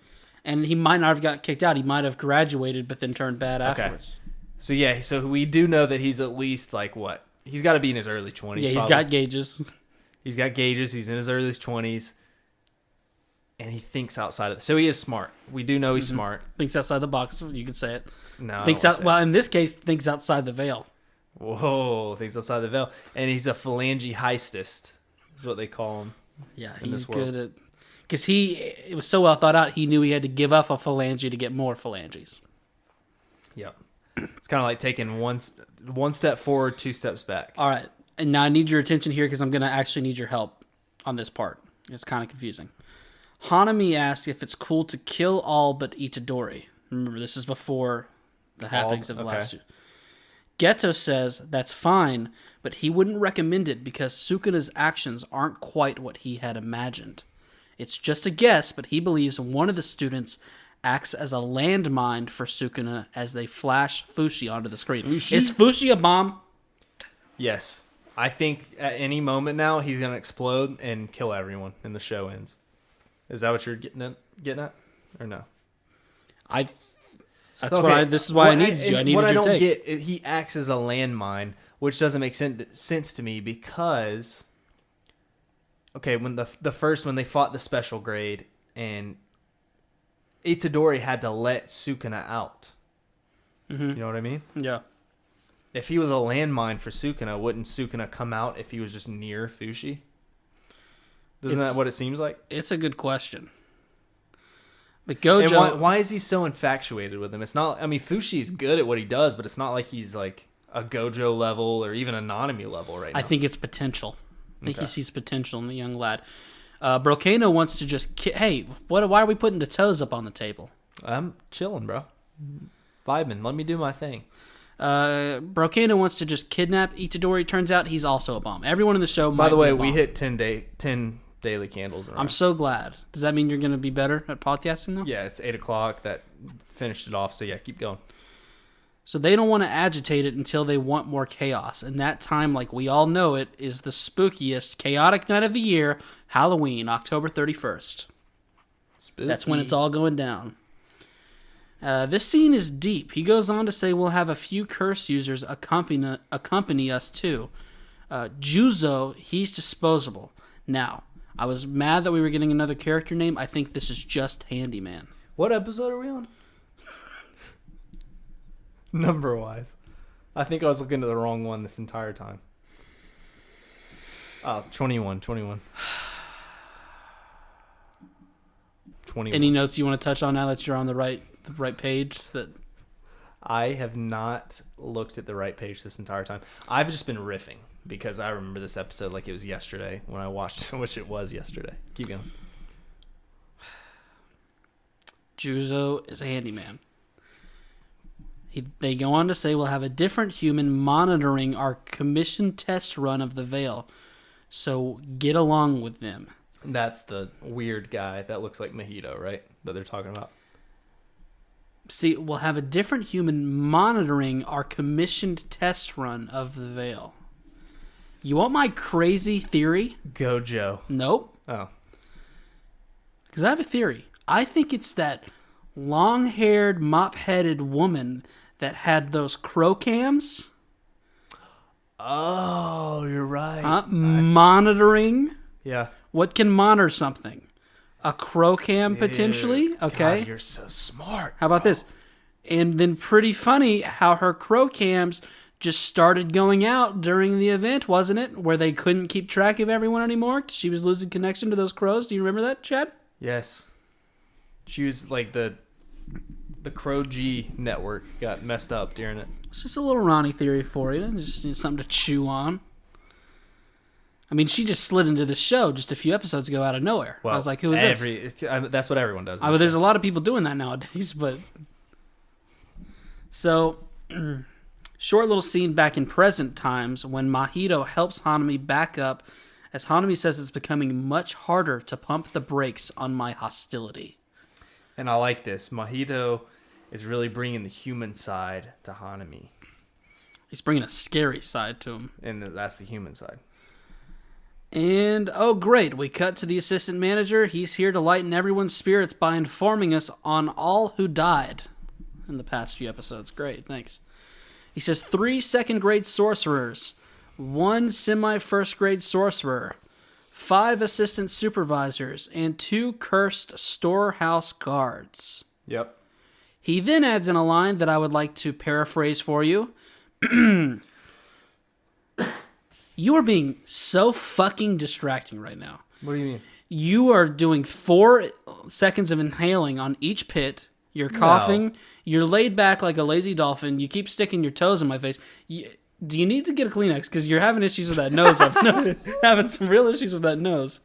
and he might not have got kicked out. He might have graduated, but then turned bad afterwards. So yeah, so we do know that he's at least what? He's got to be in his early 20s. Yeah, he's probably. got gauges. He's got gauges. He's in his early 20s, and he thinks outside of. So he is smart. We do know he's smart. Thinks outside the box. You could say it. No, Thinks out. Well, in this case, thinks outside the veil. Whoa, thinks outside the veil, and he's a phalange heistist. Is what they call him. Yeah, in he's this world. good at. Because it was so well thought out, he knew he had to give up a phalange to get more phalanges. Yep. It's kind of like taking one step forward, 2 steps back. All right, and now I need your attention here, because I'm going to actually need your help on this part. It's kind of confusing. Hanami asks if it's cool to kill all but Itadori. Remember, this is before the happenings of the last two. Geto says that's fine, but he wouldn't recommend it because Sukuna's actions aren't quite what he had imagined. It's just a guess, but he believes one of the students acts as a landmine for Sukuna as they flash Fushi onto the screen. Is Fushi a bomb? Yes. I think at any moment now he's going to explode and kill everyone and the show ends. Is that what you're getting at? Or no? This is why I needed you. I needed what I your don't take. get, he acts as a landmine, which doesn't make sense to me because, okay, when when they fought the special grade and Itadori had to let Sukuna out. Mm-hmm. You know what I mean? Yeah. If he was a landmine for Sukuna, wouldn't Sukuna come out if he was just near Fushi? Isn't that what it seems like? It's a good question. But Gojo... And why is he so infatuated with him? It's not... I mean, Fushi's good at what he does, but it's not like he's like a Gojo level or even a Nanami level right now. I think it's potential. I think he sees potential in the young lad. Brocano wants to just... Hey, why are we putting the toes up on the table? I'm chilling, bro. Vibing. Let me do my thing. Brocano wants to just kidnap Itadori. Turns out he's also a bomb. Everyone in the show might By the way, be a we bomb. hit 10 daily candles in a row. I'm so glad. Does that mean you're going to be better at podcasting now? Yeah, it's 8 o'clock. That finished it off. So yeah, keep going. So they don't want to agitate it until they want more chaos. And that time, like we all know it, is the spookiest, chaotic night of the year, Halloween, October 31st. Spooky. That's when it's all going down. This scene is deep. He goes on to say we'll have a few curse users accompany us too. Juzo, he's disposable. Now, I was mad that we were getting another character name. I think this is just Handyman. What episode are we on? Number-wise. I think I was looking at the wrong one this entire time. Oh, 21. 21. Any notes you want to touch on now that you're on the right page? That I have not looked at the right page this entire time. I've just been riffing because I remember this episode like it was yesterday when I watched it, which it was yesterday. Keep going. Juzo is a handyman. They go on to say we'll have a different human monitoring our commissioned test run of the Veil. So get along with them. That's the weird guy that looks like Mojito, right? That they're talking about. See, we'll have a different human monitoring our commissioned test run of the Veil. You want my crazy theory? Go, Joe. Nope. Oh. Because I have a theory. I think it's that long-haired, mop-headed woman that had those crow cams. Oh, you're right. Monitoring. Yeah. What can monitor something? A crow cam, potentially? Okay. God, you're so smart. How about this? And then pretty funny how her crow cams just started going out during the event, wasn't it? Where they couldn't keep track of everyone anymore because she was losing connection to those crows. Do you remember that, Chad? Yes. She was like the Crow G network got messed up during it. It's just a little Ronny theory for you. Just need something to chew on. I mean, she just slid into the show just a few episodes ago out of nowhere. Well, I was like, who is this? That's what everyone does. There's a lot of people doing that nowadays, but... So, short little scene back in present times when Mahito helps Hanami back up as Hanami says it's becoming much harder to pump the brakes on my hostility. And I like this. Mahito is really bringing the human side to Hanami. He's bringing a scary side to him. And that's the human side. And, oh great, we cut to the assistant manager. He's here to lighten everyone's spirits by informing us on all who died in the past few episodes. Great, thanks. He says 3 second-grade sorcerers, 1 semi-first-grade sorcerer, 5 assistant supervisors, and 2 cursed storehouse guards. Yep. He then adds in a line that I would like to paraphrase for you. You are being so fucking distracting right now. What do you mean? You are doing 4 seconds of inhaling on each pit. You're coughing. No. You're laid back like a lazy dolphin. You keep sticking your toes in my face. Do you need to get a Kleenex? Because you're having issues with that nose. I'm having some real issues with that nose.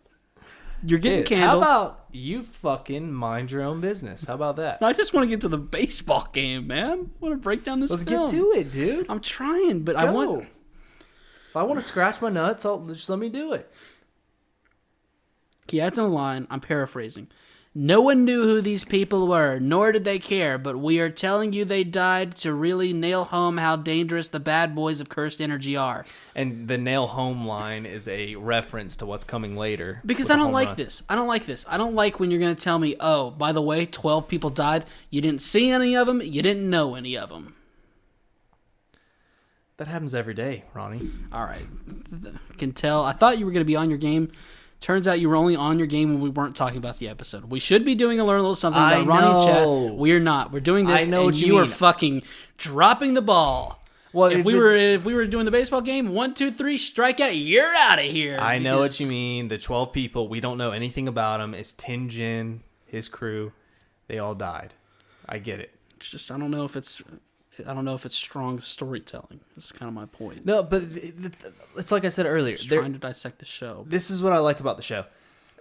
You're getting candles. How about you fucking mind your own business? How about that? I just want to get to the baseball game, man. I want to break down this Let's film. get to it, dude. I'm trying, but Let's I go. want... If I want to scratch my nuts, just let me do it. He adds in a line, I'm paraphrasing. No one knew who these people were, nor did they care, but we are telling you they died to really nail home how dangerous the bad boys of cursed energy are. And the nail home line is a reference to what's coming later. Because I don't like this. I don't like this. I don't like when you're going to tell me, oh, by the way, 12 people died. You didn't see any of them. You didn't know any of them. That happens every day, Ronnie. All right. I can tell. I thought you were going to be on your game. Turns out you were only on your game when we weren't talking about the episode. We should be doing a learn a little something about Ronnie Chat. We're not. We're doing this, and you are fucking dropping the ball. Well, if we were doing the baseball game, 1, 2, 3, strikeout, you're out of here. I know what you mean. The 12 people, we don't know anything about them. It's Tenjin, his crew. They all died. I get it. It's just I don't know if it's strong storytelling. That's kind of my point. No, but it's like I said earlier. Just trying to dissect the show. This is what I like about the show.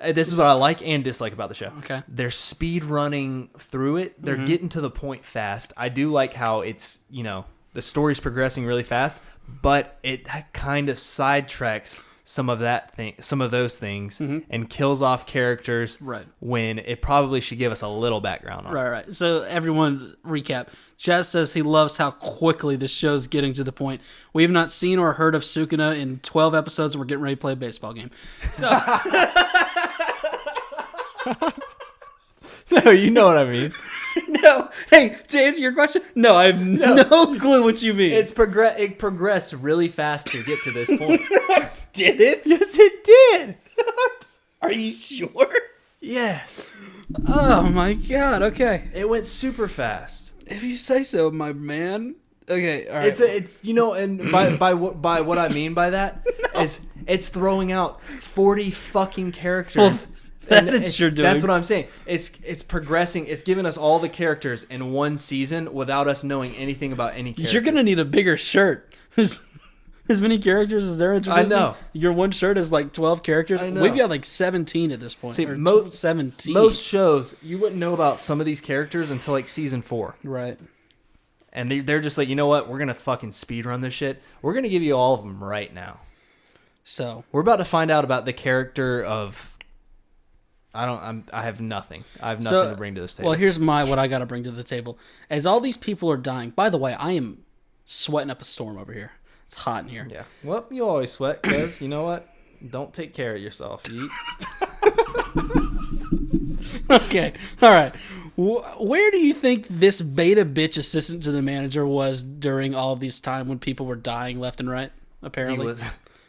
This is what I like and dislike about the show. Okay. They're speed running through it. They're getting to the point fast. I do like how it's, the story's progressing really fast, but it kind of sidetracks some of those things and kills off characters when it probably should give us a little background on it. Right. So everyone, recap. Chaz says he loves how quickly the show's getting to the point. We have not seen or heard of Sukuna in 12 episodes, and we're getting ready to play a baseball game. So, no, you know what I mean. No. Hey, to answer your question, no, I have no clue what you mean. It progressed really fast to get to this point. Did it? Yes, it did. Are you sure? Yes. Oh my god. Okay. It went super fast. If you say so, my man. Okay. All right. It's and by what I mean by that is it's throwing out 40 fucking characters. Well, that it's sure doing. That's what I'm saying. It's progressing. It's giving us all the characters in one season without us knowing anything about any character. You're gonna need a bigger shirt. As many characters as they're introducing. I know. Your one shirt is like 12 characters. I know. We've got like 17 at this point. See, 17. Most shows, you wouldn't know about some of these characters until like season 4. Right. And they're just like, you know what? We're going to fucking speedrun this shit. We're going to give you all of them right now. So. We're about to find out about the character of... I have nothing. I have nothing to bring to this table. Well, here's what I got to bring to the table. As all these people are dying... By the way, I am sweating up a storm over here. It's hot in here. Yeah. Well, you always sweat because, you know what? Don't take care of yourself. Okay. All right. Where do you think this beta bitch assistant to the manager was during all this time when people were dying left and right? Apparently. He was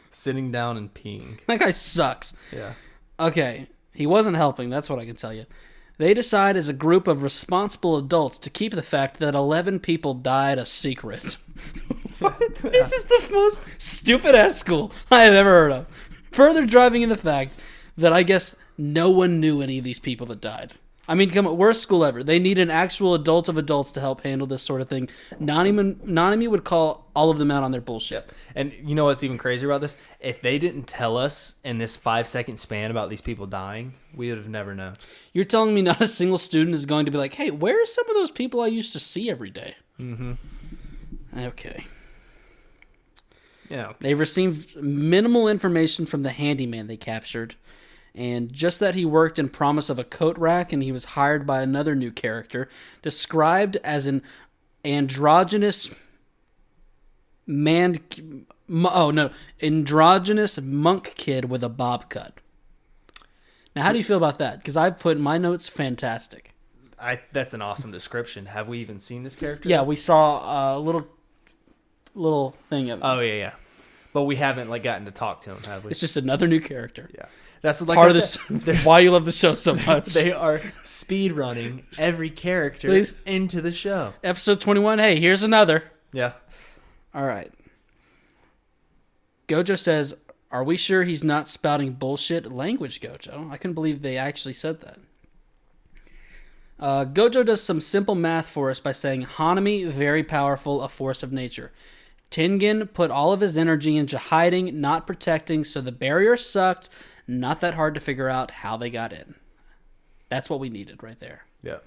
sitting down and peeing. That guy sucks. Yeah. Okay. He wasn't helping. That's what I can tell you. They decide as a group of responsible adults to keep the fact that 11 people died a secret. This is the most stupid-ass school I have ever heard of. Further driving in the fact that I guess no one knew any of these people that died. I mean, come on, worst school ever. They need an actual adult of adults to help handle this sort of thing. Nanami would call all of them out on their bullshit. Yep. And you know what's even crazier about this? If they didn't tell us in this 5-second span about these people dying, we would have never known. You're telling me not a single student is going to be like, hey, where are some of those people I used to see every day? Mm-hmm. Okay. Yeah. Okay. They received minimal information from the handyman they captured, and just that he worked in promise of a coat rack, and he was hired by another new character, described as an androgynous androgynous monk kid with a bob cut. Now, how do you feel about that? Because I put in my notes, fantastic. That's an awesome description. Have we even seen this character? Yeah, we saw a little thing of it. Oh, yeah. But we haven't gotten to talk to him, have we? It's just another new character. Yeah. That's part of this. Why you love the show so much. They are speed running every character into the show. Episode 21. Hey, here's another. Yeah. All right. Gojo says, "Are we sure he's not spouting bullshit language, Gojo?" I couldn't believe they actually said that. Gojo does some simple math for us by saying, Hanami, very powerful, a force of nature. Tengen put all of his energy into hiding, not protecting, so the barrier sucked. Not that hard to figure out how they got in. That's what we needed right there. Yeah.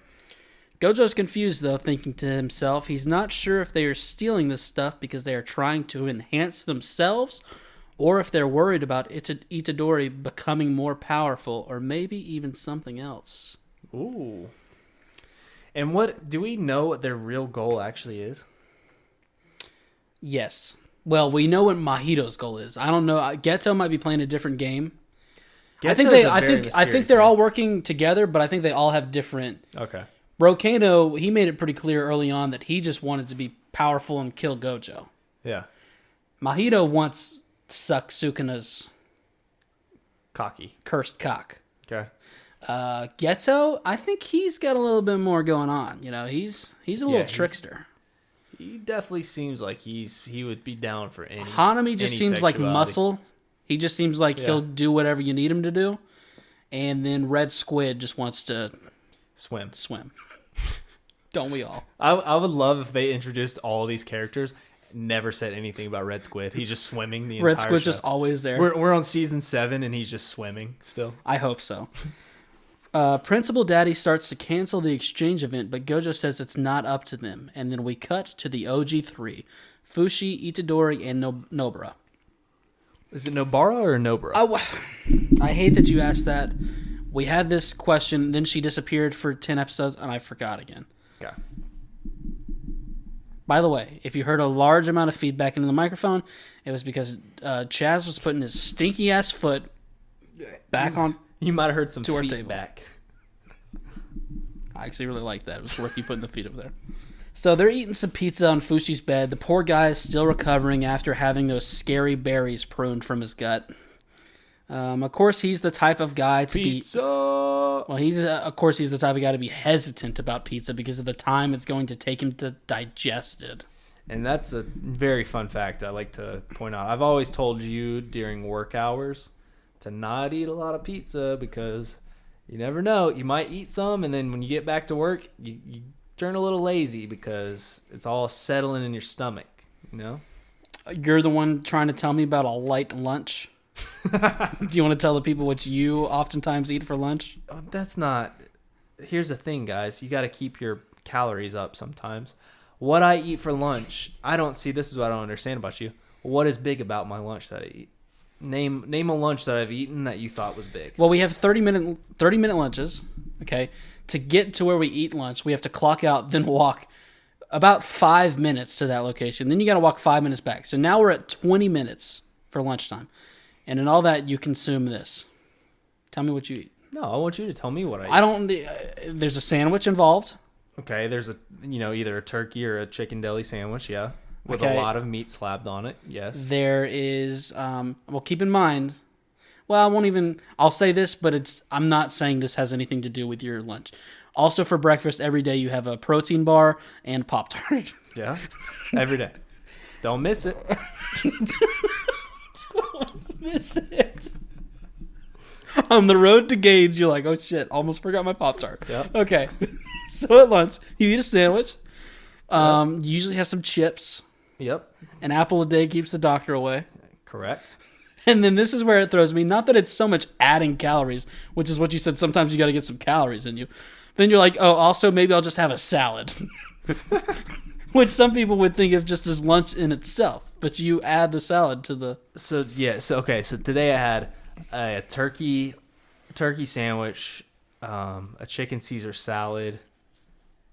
Gojo's confused, though, thinking to himself he's not sure if they are stealing this stuff because they are trying to enhance themselves, or if they're worried about Itadori becoming more powerful, or maybe even something else. Ooh. And do we know what their real goal actually is? Yes. Well, we know what Mahito's goal is. I don't know. Geto might be playing a different game. I think they're all working together, but I think they all have different. Okay. Brokano, he made it pretty clear early on that he just wanted to be powerful and kill Gojo. Yeah. Mahito wants to suck Sukuna's cursed cock. Okay. Geto, I think he's got a little bit more going on. You know, he's a little trickster. He definitely seems like he would be down for any. Hanami just seems like muscle. He just seems like he'll do whatever you need him to do. And then Red Squid just wants to swim. Don't we all? I would love if they introduced all these characters, never said anything about Red Squid. He's just swimming the entire show. Red Squid's just always there. We're on season 7 and he's just swimming still. I hope so. Principal Daddy starts to cancel the exchange event, but Gojo says it's not up to them. And then we cut to the OG3, Fushi, Itadori, and Nobara. Is it Nobara or Nobara? I hate that you asked that. We had this question, then she disappeared for 10 episodes, and I forgot again. Okay. By the way, if you heard a large amount of feedback into the microphone, it was because Chaz was putting his stinky-ass foot back on. You might have heard some to feedback. I actually really like that. It was worth you putting the feet up there. So they're eating some pizza on Fushi's bed. The poor guy is still recovering after having those scary berries pruned from his gut. Of course, he's the type of guy to Pizza! Well, he's the type of guy to be hesitant about pizza because of the time it's going to take him to digest it. And that's a very fun fact I like to point out. I've always told you during work hours to not eat a lot of pizza because you never know. You might eat some, and then when you get back to work, you turn a little lazy because it's all settling in your stomach, you know? You're the one trying to tell me about a light lunch. Do you want to tell the people what you oftentimes eat for lunch? Oh, that's not... Here's the thing, guys. You got to keep your calories up sometimes. What I eat for lunch, I don't see... This is what I don't understand about you. What is big about my lunch that I eat? Name a lunch that I've eaten that you thought was big. Well, we have 30-minute lunches, okay? To get to where we eat lunch, we have to clock out, then walk about 5 minutes to that location. Then you got to walk 5 minutes back. So now we're at 20 minutes for lunchtime. And in all that, you consume this. Tell me what you eat. No, I want you to tell me what I eat. I don't... there's a sandwich involved. Okay, there's either a turkey or a chicken deli sandwich, yeah. With a lot of meat slapped on it, yes. There is... well, keep in mind... Well, I won't even... I'll say this, but I'm not saying this has anything to do with your lunch. Also, for breakfast, every day you have a protein bar and Pop-Tart. Yeah, every day. Don't miss it. Don't miss it. On the road to Gaines, you're like, oh shit, almost forgot my Pop-Tart. Yeah. Okay. So at lunch, you eat a sandwich. You usually have some chips. Yep. An apple a day keeps the doctor away. Correct. And then this is where it throws me. Not that it's so much adding calories, which is what you said. Sometimes you got to get some calories in you. Then you're like, oh, also maybe I'll just have a salad. Which some people would think of just as lunch in itself. But you add the salad to the... So today I had a turkey sandwich, a chicken Caesar salad,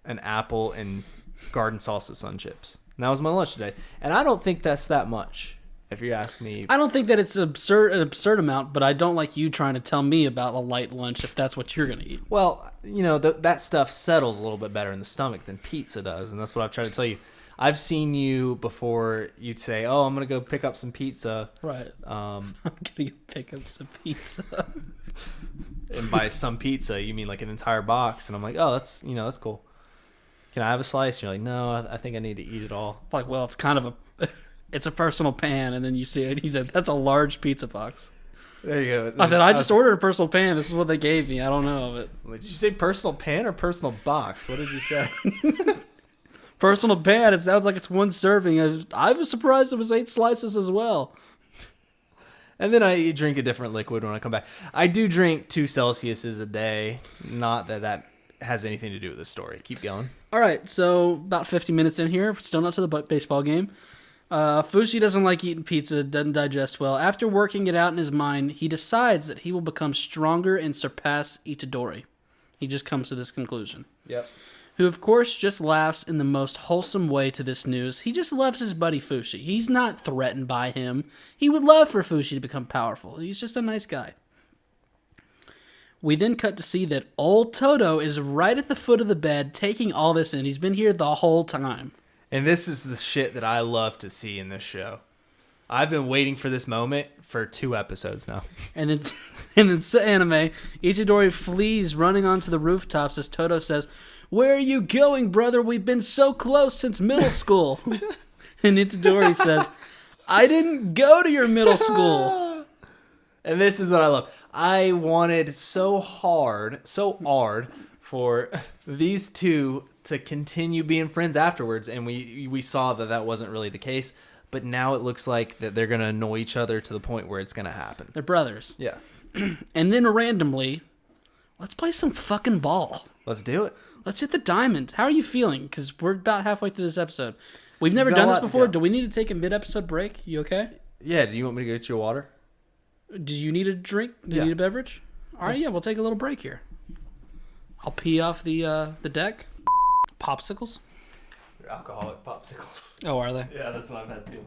an apple, and garden salsa sun chips. And that was my lunch today. And I don't think that's that much, if you ask me. I don't think that it's an absurd amount, but I don't like you trying to tell me about a light lunch if that's what you're going to eat. Well, that stuff settles a little bit better in the stomach than pizza does, and that's what I've tried to tell you. I've seen you before. You'd say, "Oh, I'm gonna go pick up some pizza." Right. I'm gonna go pick up some pizza. And by some pizza, you mean like an entire box? And I'm like, "Oh, that's cool. Can I have a slice?" You're like, "No, I think I need to eat it all." Like, well, it's kind of it's a personal pan, and then you see it. He said, "That's a large pizza box." There you go. I said, "I just ordered a personal pan. This is what they gave me. I don't know." But did you say personal pan or personal box? What did you say? Personal pan. It sounds like it's one serving. I was surprised it was 8 slices as well. And then I drink a different liquid when I come back. I do drink 2 Celsiuses a day. Not that has anything to do with the story. Keep going. All right, so about 50 minutes in here. Still not to the baseball game. Fushi doesn't like eating pizza. Doesn't digest well. After working it out in his mind, he decides that he will become stronger and surpass Itadori. He just comes to this conclusion. Yep. Who, of course, just laughs in the most wholesome way to this news. He just loves his buddy Fushi. He's not threatened by him. He would love for Fushi to become powerful. He's just a nice guy. We then cut to see that old Toto is right at the foot of the bed taking all this in. He's been here the whole time. And this is the shit that I love to see in this show. I've been waiting for this moment for 2 episodes now. And then anime, Itadori flees running onto the rooftops as Toto says, "Where are you going, brother? We've been so close since middle school." And Itadori says, "I didn't go to your middle school." And this is what I love. I wanted so hard for these two to continue being friends afterwards, and we saw that wasn't really the case. But now it looks like that they're going to annoy each other to the point where it's going to happen. They're brothers. Yeah. And then randomly, let's play some fucking ball. Let's do it. Let's hit the diamond. How are you feeling? Because we're about halfway through this episode. We've never done this before. Do we need to take a mid-episode break? You okay? Yeah. Do you want me to go get you water? Do you need a drink? Do you need a beverage? All right, yeah, we'll take a little break here. I'll pee off the deck. Popsicles? They're alcoholic popsicles. Oh, are they? Yeah, that's what I've had too.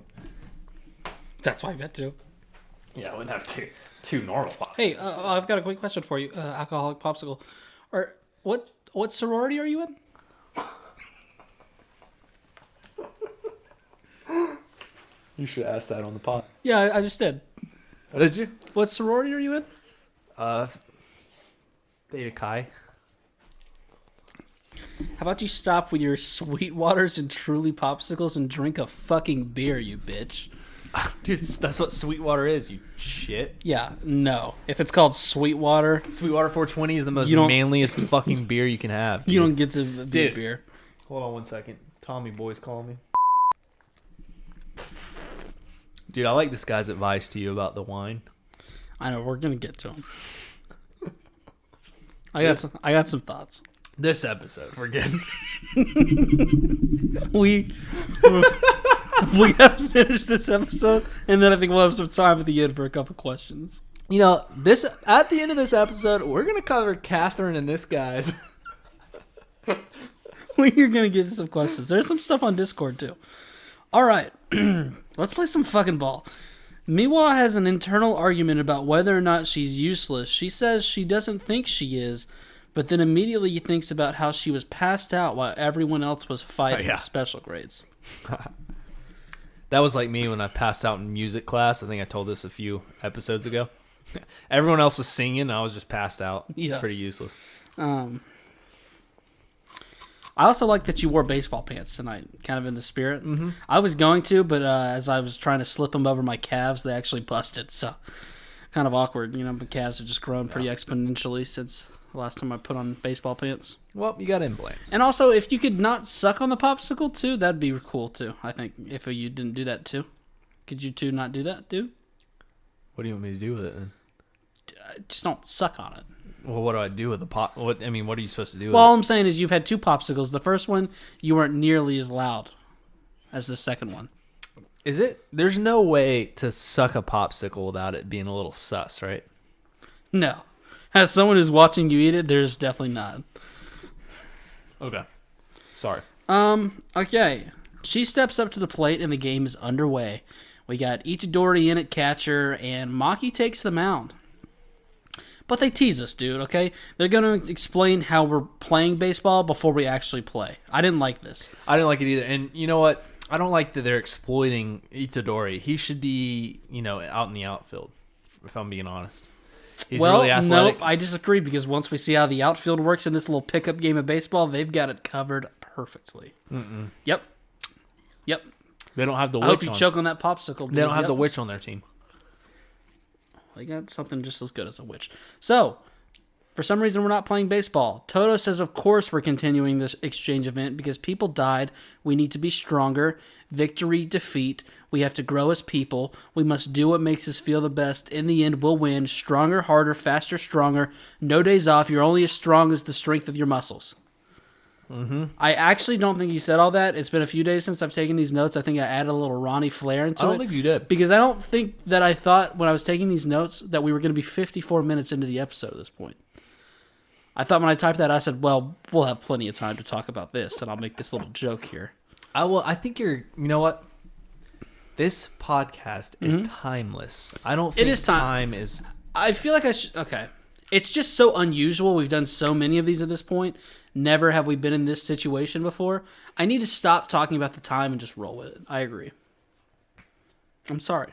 That's why I've got two. Yeah, I wouldn't have two normal popsicles. Hey, I've got a quick question for you. Alcoholic popsicle. What What sorority are you in? You should ask that on the pod. Yeah, I just did. Oh, did you? What sorority are you in? Theta Chi. How about you stop with your Sweetwaters and Truly popsicles and drink a fucking beer, you bitch? Dude, that's what Sweetwater is, you shit. Yeah, no. If it's called Sweetwater, Sweetwater 420 is the most manliest fucking beer you can have. Dude. You don't get to be beer. Hold on 1 second. Tommy boy's calling me. Dude, I like this guy's advice to you about the wine. I know, we're gonna get to him. I got some thoughts. This episode, we're getting we have to finish this episode, and then I think we'll have some time at the end for a couple questions. You know, at the end of this episode, we're gonna cover Catherine and this guy's. We're gonna get to some questions. There's some stuff on Discord too. All right, let's play some fucking ball. Miwa has an internal argument about whether or not she's useless. She says she doesn't think she is, but then immediately thinks about how she was passed out while everyone else was fighting for special grades. That was like me when I passed out in music class. I think I told this a few episodes ago. Everyone else was singing, and I was just passed out. Yeah. It's pretty useless. I also like that you wore baseball pants tonight, kind of in the spirit. Mm-hmm. I was going to, but as I was trying to slip them over my calves, they actually busted. So, kind of awkward. You know, my calves have just grown pretty exponentially since the last time I put on baseball pants. Well, you got implants. And also, if you could not suck on the popsicle, too, that'd be cool, too. I think, if you didn't do that, too. Could you two not do that, dude? What do you want me to do with it, then? Just don't suck on it. Well, what do I do with the pop? What are you supposed to do with Well, all it? I'm saying is you've had two popsicles. The first one, you weren't nearly as loud as the second one. Is it? There's no way to suck a popsicle without it being a little sus, right? No. As someone who's watching you eat it, there's definitely not. Okay. Sorry. Okay. She steps up to the plate and the game is underway. We got Itadori in at catcher and Maki takes the mound. But they tease us, dude, okay? They're going to explain how we're playing baseball before we actually play. I didn't like this. I didn't like it either. And you know what? I don't like that they're exploiting Itadori. He should be, out in the outfield, if I'm being honest. He's really athletic. No, I disagree because once we see how the outfield works in this little pickup game of baseball, they've got it covered perfectly. Mm-mm. Yep. They don't have the witch I hope you choke on that popsicle. They don't have the witch on their team. They got something just as good as a witch. So, for some reason, we're not playing baseball. Toto says, of course, we're continuing this exchange event because people died. We need to be stronger. Victory, defeat. We have to grow as people. We must do what makes us feel the best. In the end, we'll win. Stronger, harder, faster, stronger. No days off. You're only as strong as the strength of your muscles. Mm-hmm. I actually don't think he said all that. It's been a few days since I've taken these notes. I think I added a little Ronny flair into it. I don't think you did. Because I don't think that I thought when I was taking these notes that we were going to be 54 minutes into the episode at this point. I thought when I typed that, I said, well, we'll have plenty of time to talk about this, and I'll make this little joke here. I think you know what? This podcast is timeless. I don't think time is... I feel like I should... Okay. It's just so unusual. We've done so many of these at this point. Never have we been in this situation before. I need to stop talking about the time and just roll with it. I agree. I'm sorry.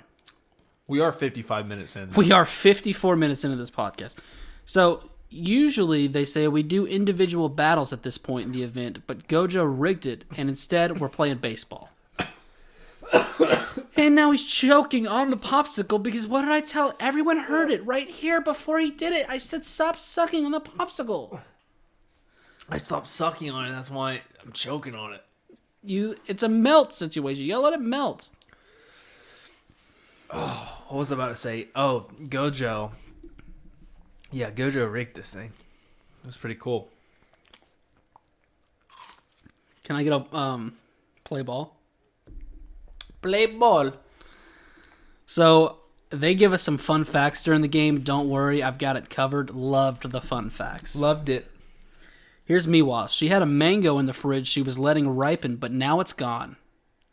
We are 55 minutes in. We are 54 minutes into this podcast. So, usually they say we do individual battles at this point in the event, but Gojo rigged it, and instead we're playing baseball. And now he's choking on the popsicle because what did I tell? Everyone heard it right here before he did it. I said stop sucking on the popsicle. I stopped sucking on it. That's why I'm choking on it. It's a melt situation. You gotta let it melt. Oh, what was I about to say? Oh, Gojo. Yeah, Gojo rigged this thing. It was pretty cool. Can I get a play ball? Play ball. So they give us some fun facts during the game. Don't worry, I've got it covered. Loved the fun facts. Loved it. Here's Miwa. She had a mango in the fridge she was letting ripen, but now it's gone.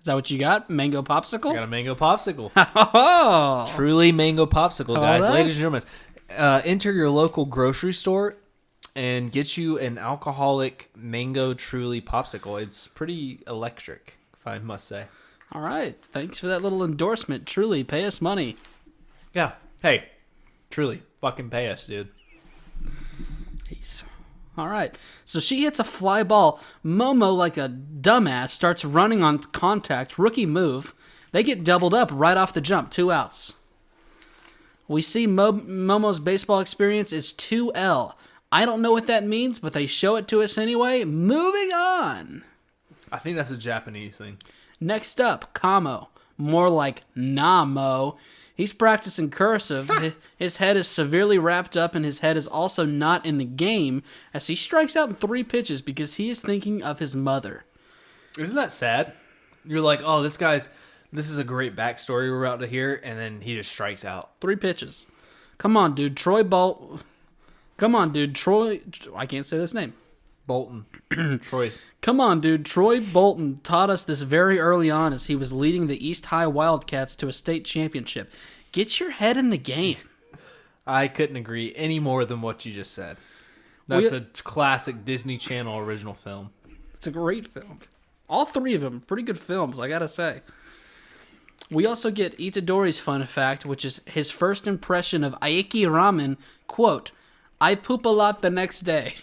Is that what you got? Mango popsicle? Got a mango popsicle. Oh, Truly mango popsicle, guys. All right. Ladies and gentlemen, enter your local grocery store and gets you an alcoholic mango truly popsicle. It's pretty electric, if I must say. All right. Thanks for that little endorsement. Truly, pay us money. Yeah. Hey, truly, fucking pay us, dude. Peace. All right. So she hits a fly ball. Momo, like a dumbass, starts running on contact. Rookie move. They get doubled up right off the jump. 2 outs. We see Momo's baseball experience is 2L. I don't know what that means, but they show it to us anyway. Moving on. I think that's a Japanese thing. Next up, Kamo. More like Namo. He's practicing cursive. His head is severely wrapped up, and his head is also not in the game as he strikes out in 3 pitches because he is thinking of his mother. Isn't that sad? You're like, oh, this is a great backstory we're about to hear, and then he just strikes out. 3 pitches. Come on, dude. Troy. I can't say this name. Bolton. Troy. Come on, dude. Troy Bolton taught us this very early on as he was leading the East High Wildcats to a state championship. Get your head in the game. I couldn't agree any more than what you just said. That's a classic Disney Channel original film. It's a great film. All 3 of them, pretty good films, I gotta say. We also get Itadori's fun fact, which is his first impression of Aiki Ramen, quote, I poop a lot the next day.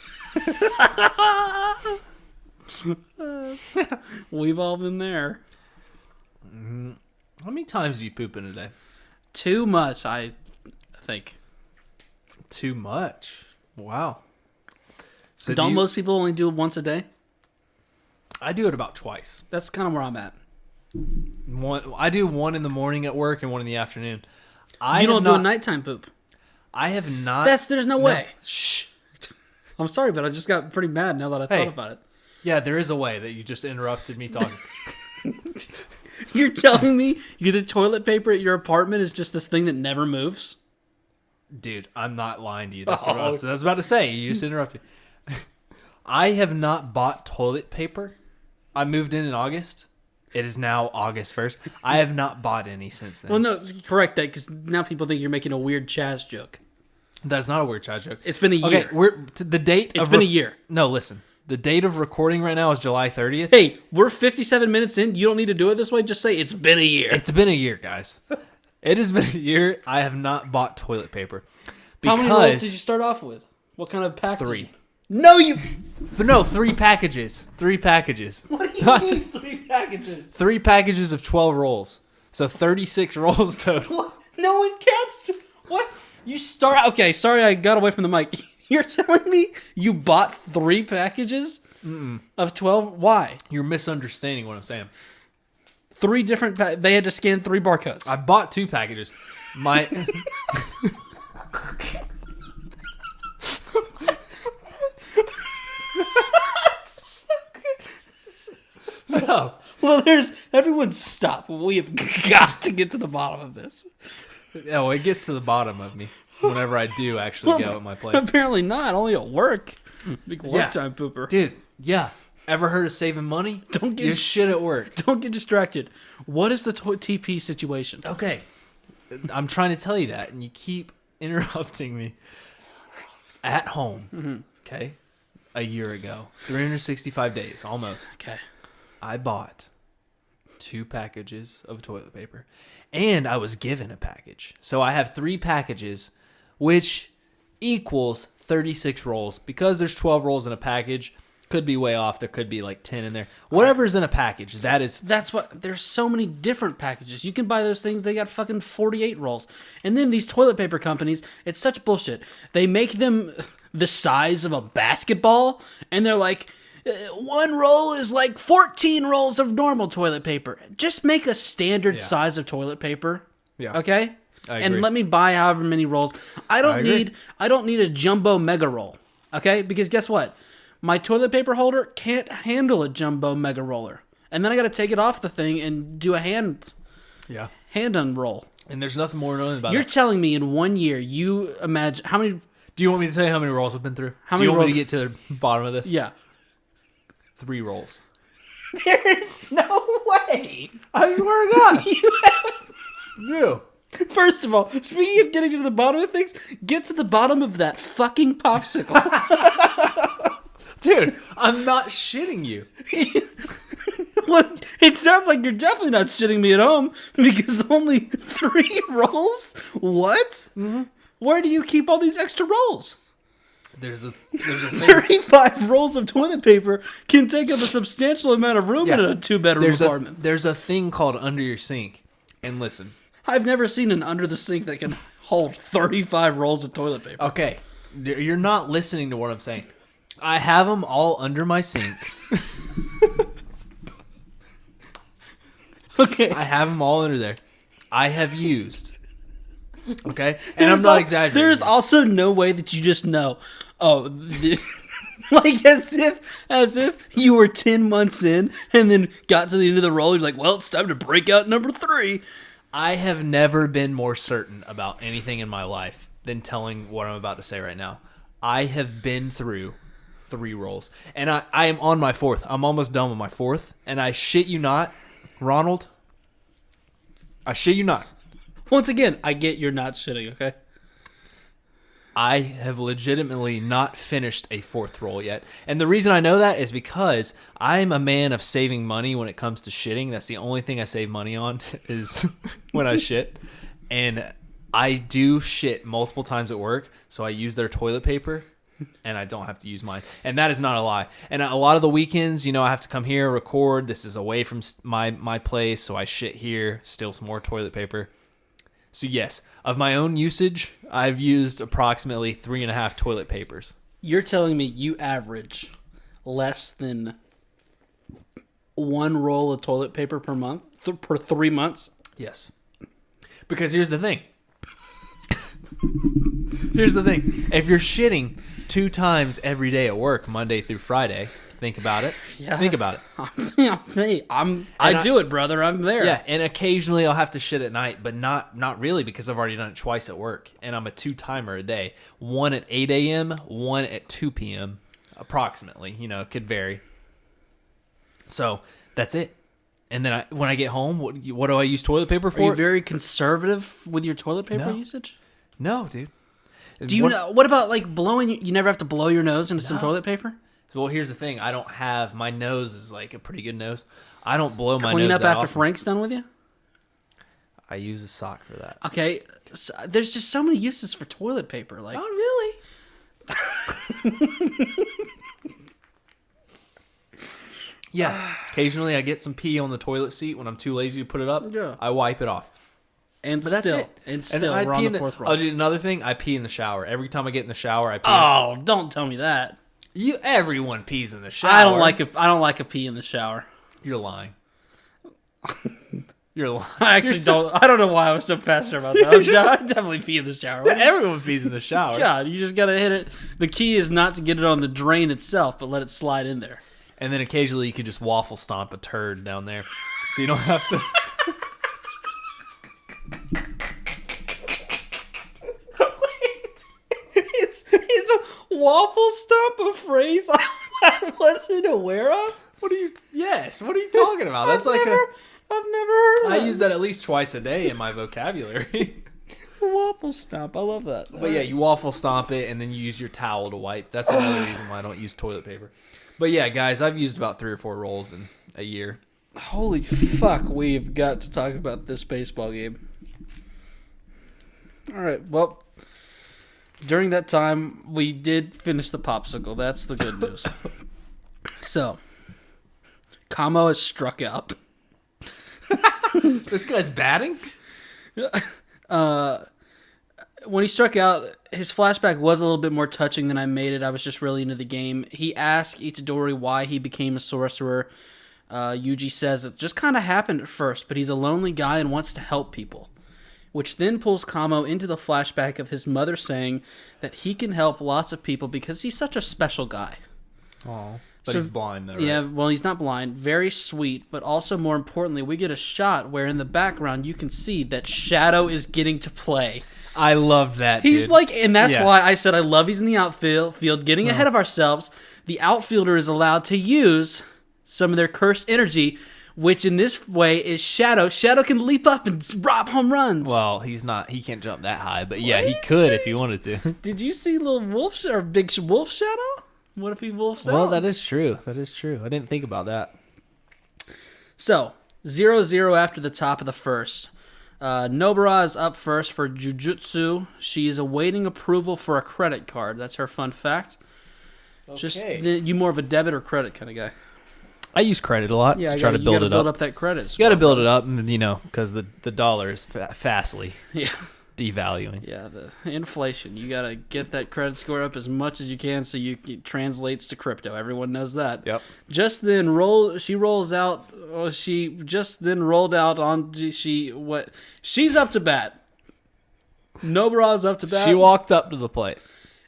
We've all been there. How many times do you poop in a day? Too much, I think. Too much? Wow. So Don't most people only do it once a day? I do it about twice. That's kind of where I'm at. I do one in the morning at work and one in the afternoon. You don't do a nighttime poop. I have not. There's no way. Shh. I'm sorry, but I just got pretty mad now that I thought about it. Yeah, there is a way that you just interrupted me talking. You're telling me the toilet paper at your apartment is just this thing that never moves? Dude, I'm not lying to you. That's what I was about to say. You just interrupted. I have not bought toilet paper. I moved in August. It is now August 1st. I have not bought any since then. Well, no, correct that, because now people think you're making a weird Chaz joke. That's not a weird child joke. It's been a year. Okay, the date. It's been a year. No, listen. The date of recording right now is July 30th. Hey, we're 57 minutes in. You don't need to do it this way. Just say it's been a year. It's been a year, guys. It has been a year. I have not bought toilet paper. How many rolls did you start off with? What kind of package? 3. No, 3 packages. 3 packages. What do you mean 3 packages? 3 packages of 12 rolls. So 36 rolls total. What? No one counts. What? You start... Okay, sorry I got away from the mic. You're telling me you bought 3 packages of 12? Why? You're misunderstanding what I'm saying. 3 different... They had to scan 3 barcodes. I bought 2 packages. My... No. Well, everyone stop. We have got to get to the bottom of this. Oh, it gets to the bottom of me whenever I do actually go at my place. Apparently not. Only at work. Big work time pooper. Dude, yeah. Ever heard of saving money? Don't get your shit at work. Don't get distracted. What is the TP situation? Okay. I'm trying to tell you that, and you keep interrupting me. At home, okay, a year ago, 365 days, almost. Okay. I bought 2 packages of toilet paper, and I was given a package. So I have 3 packages, which equals 36 rolls. Because there's 12 rolls in a package, could be way off. There could be like 10 in there. Whatever's in a package, That's what... There's so many different packages. You can buy those things. They got fucking 48 rolls. And then these toilet paper companies, it's such bullshit. They make them the size of a basketball, and they're like... 1 roll is like 14 rolls of normal toilet paper. Just make a standard size of toilet paper. Yeah. Okay? I agree. And let me buy however many rolls. I don't need a jumbo mega roll. Okay? Because guess what? My toilet paper holder can't handle a jumbo mega roller. And then I got to take it off the thing and do a hand unroll. And there's nothing more annoying about You're it. telling me in 1 year, you imagine how many... Do you want me to tell you how many rolls I've been through? How Do many you want me rolls? to get to the bottom of this? Yeah. 3 rolls. There is no way. I swear to God. You have... No. First of all, speaking of getting to the bottom of things, get to the bottom of that fucking popsicle. Dude, I'm not shitting you. What? It sounds like you're definitely not shitting me at home because only 3 rolls? What? Mm-hmm. Where do you keep all these extra rolls? There's a thing. 35 rolls of toilet paper can take up a substantial amount of room in a 2-bedroom apartment. There's a thing called under your sink. And listen. I've never seen an under the sink that can hold 35 rolls of toilet paper. Okay. You're not listening to what I'm saying. I have them all under my sink. Okay. I have them all under there. I have used. Okay? And I'm not exaggerating. There's also no way that you just know. Oh, like as if you were 10 months in and then got to the end of the roll. You're like, well, it's time to break out number 3. I have never been more certain about anything in my life than telling what I'm about to say right now. I have been through 3 rolls. And I am on my 4th. I'm almost done with my 4th. And I shit you not, Ronald. I shit you not. Once again, I get you're not shitting, okay? I have legitimately not finished a 4th roll yet. And the reason I know that is because I'm a man of saving money when it comes to shitting. That's the only thing I save money on is when I shit. And I do shit multiple times at work, so I use their toilet paper, and I don't have to use mine. And that is not a lie. And a lot of the weekends, I have to come here, record. This is away from my place, so I shit here, steal some more toilet paper. So yes, of my own usage, I've used approximately 3.5 toilet papers. You're telling me you average less than 1 roll of toilet paper per month, per 3 months? Yes. Because here's the thing. Here's the thing. If you're shitting 2 times every day at work, Monday through Friday, think about it. Yeah. Think about it. I do it, brother. I'm there. Yeah, and occasionally I'll have to shit at night, but not really because I've already done it twice at work. And I'm a 2-timer a day. 1 at 8 a.m., 1 at 2 p.m. approximately. It could vary. So that's it. And then when I get home, what do I use toilet paper for? Are you very conservative with your toilet paper usage? No, dude. Do you know? What about like blowing? You never have to blow your nose into some toilet paper? Well, here's the thing. I don't have... My nose is like a pretty good nose. I don't blow my nose Clean up that after often. Frank's done with you? I use a sock for that. Okay. So there's just so many uses for toilet paper. Like, not really. Yeah. Occasionally I get some pee on the toilet seat when I'm too lazy to put it up. Yeah. I wipe it off. But that's it. And still, I we're on the 4th roll. Oh, dude, another thing, I pee in the shower. Every time I get in the shower, I pee. Oh, don't tell me that. Everyone pees in the shower. I don't like a pee in the shower. You're lying. You're lying. I actually don't. I don't know why I was so passionate about that. I definitely pee in the shower. Everyone pees in the shower. Yeah, you just gotta hit it. The key is not to get it on the drain itself, but let it slide in there. And then occasionally you could just waffle stomp a turd down there, so you don't have to. Is a waffle stomp a phrase I wasn't aware of? What are you? Yes. What are you talking about? That's I've never heard of that. I use that at least twice a day in my vocabulary. Waffle stomp. I love that. But yeah, you waffle stomp it and then you use your towel to wipe. That's another reason why I don't use toilet paper. But yeah, guys, I've used about 3 or 4 rolls in a year. Holy fuck, we've got to talk about this baseball game. All right, well, during that time, we did finish the popsicle. That's the good news. So, Kamo has struck out. This guy's batting? When he struck out, his flashback was a little bit more touching than I made it. I was just really into the game. He asked Itadori why he became a sorcerer. Yuji says it just kind of happened at first, but he's a lonely guy and wants to help people. Which then pulls Kamo into the flashback of his mother saying that he can help lots of people because he's such a special guy. Oh, but he's blind though, right? Yeah, well, he's not blind. Very sweet, but also more importantly, we get a shot where in the background you can see that Shadow is getting to play. I love that. He's dude. like, and that's why I said I love he's in the outfield. Getting ahead of ourselves, the outfielder is allowed to use some of their cursed energy, which in this way is Shadow. Shadow can leap up and rob home runs. Well, he's not. He can't jump that high, but yeah, he could if he wanted to. Did you see little wolf or big wolf Shadow? What if he wolfs out? Well, that is true. That is true. I didn't think about that. So 0-0 after the top of the first. Nobara is up first for Jujutsu. She is awaiting approval for a credit card. That's her fun fact. Okay. Just you more of a debit or credit kind of guy. I use credit a lot to try to build it up. Build up that credit. You got to build it up, because the dollar is fastly Yeah. devaluing. Yeah, the inflation. You got to get that credit score up as much as you can so it translates to crypto. Everyone knows that. Yep. Just then she rolls out. Oh, she just then rolled out on she's up to bat. Nobara's up to bat. She walked up to the plate.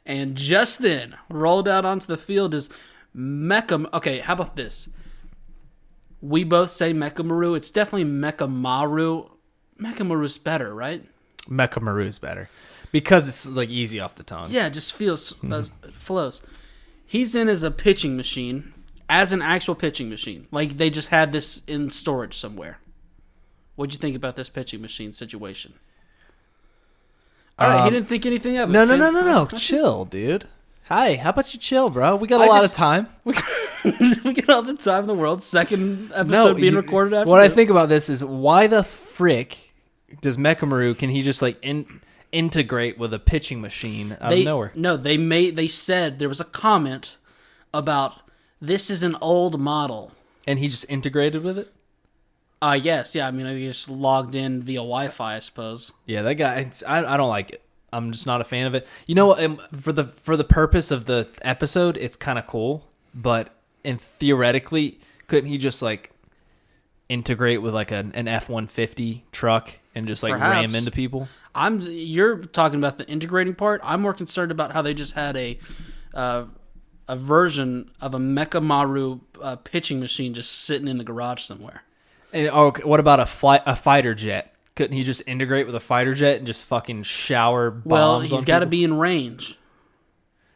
And just then rolled out onto the field is Mecha. Okay, how about this? We both say Mechamaru. It's definitely Mechamaru. Mechamaru's better, right? Mechamaru's better because it's like easy off the tongue. Yeah, it just feels flows. He's in as a pitching machine, as an actual pitching machine. Like they just had this in storage somewhere. What'd you think about this pitching machine situation? All right, he didn't think anything of it. No. Chill, dude. Hi, how about you chill, bro? We got a lot of time. We get all the time in the world. Second episode being recorded after What this. I think about this is why the frick does Mechamaru, can he just like integrate with a pitching machine out of nowhere? No, they said there was a comment about this is an old model. And he just integrated with it? Yes, yeah. I mean, he just logged in via Wi-Fi, I suppose. Yeah, that guy. I don't like it. I'm just not a fan of it. You know, for the purpose of the episode, it's kind of cool. But theoretically, couldn't he just like integrate with like an F-150 truck and just like ram into people? You're talking about the integrating part. I'm more concerned about how they just had a version of a Mechamaru pitching machine just sitting in the garage somewhere. And what about a fighter jet? Couldn't he just integrate with a fighter jet and just fucking shower bombs? Well, he's got to people? be in range.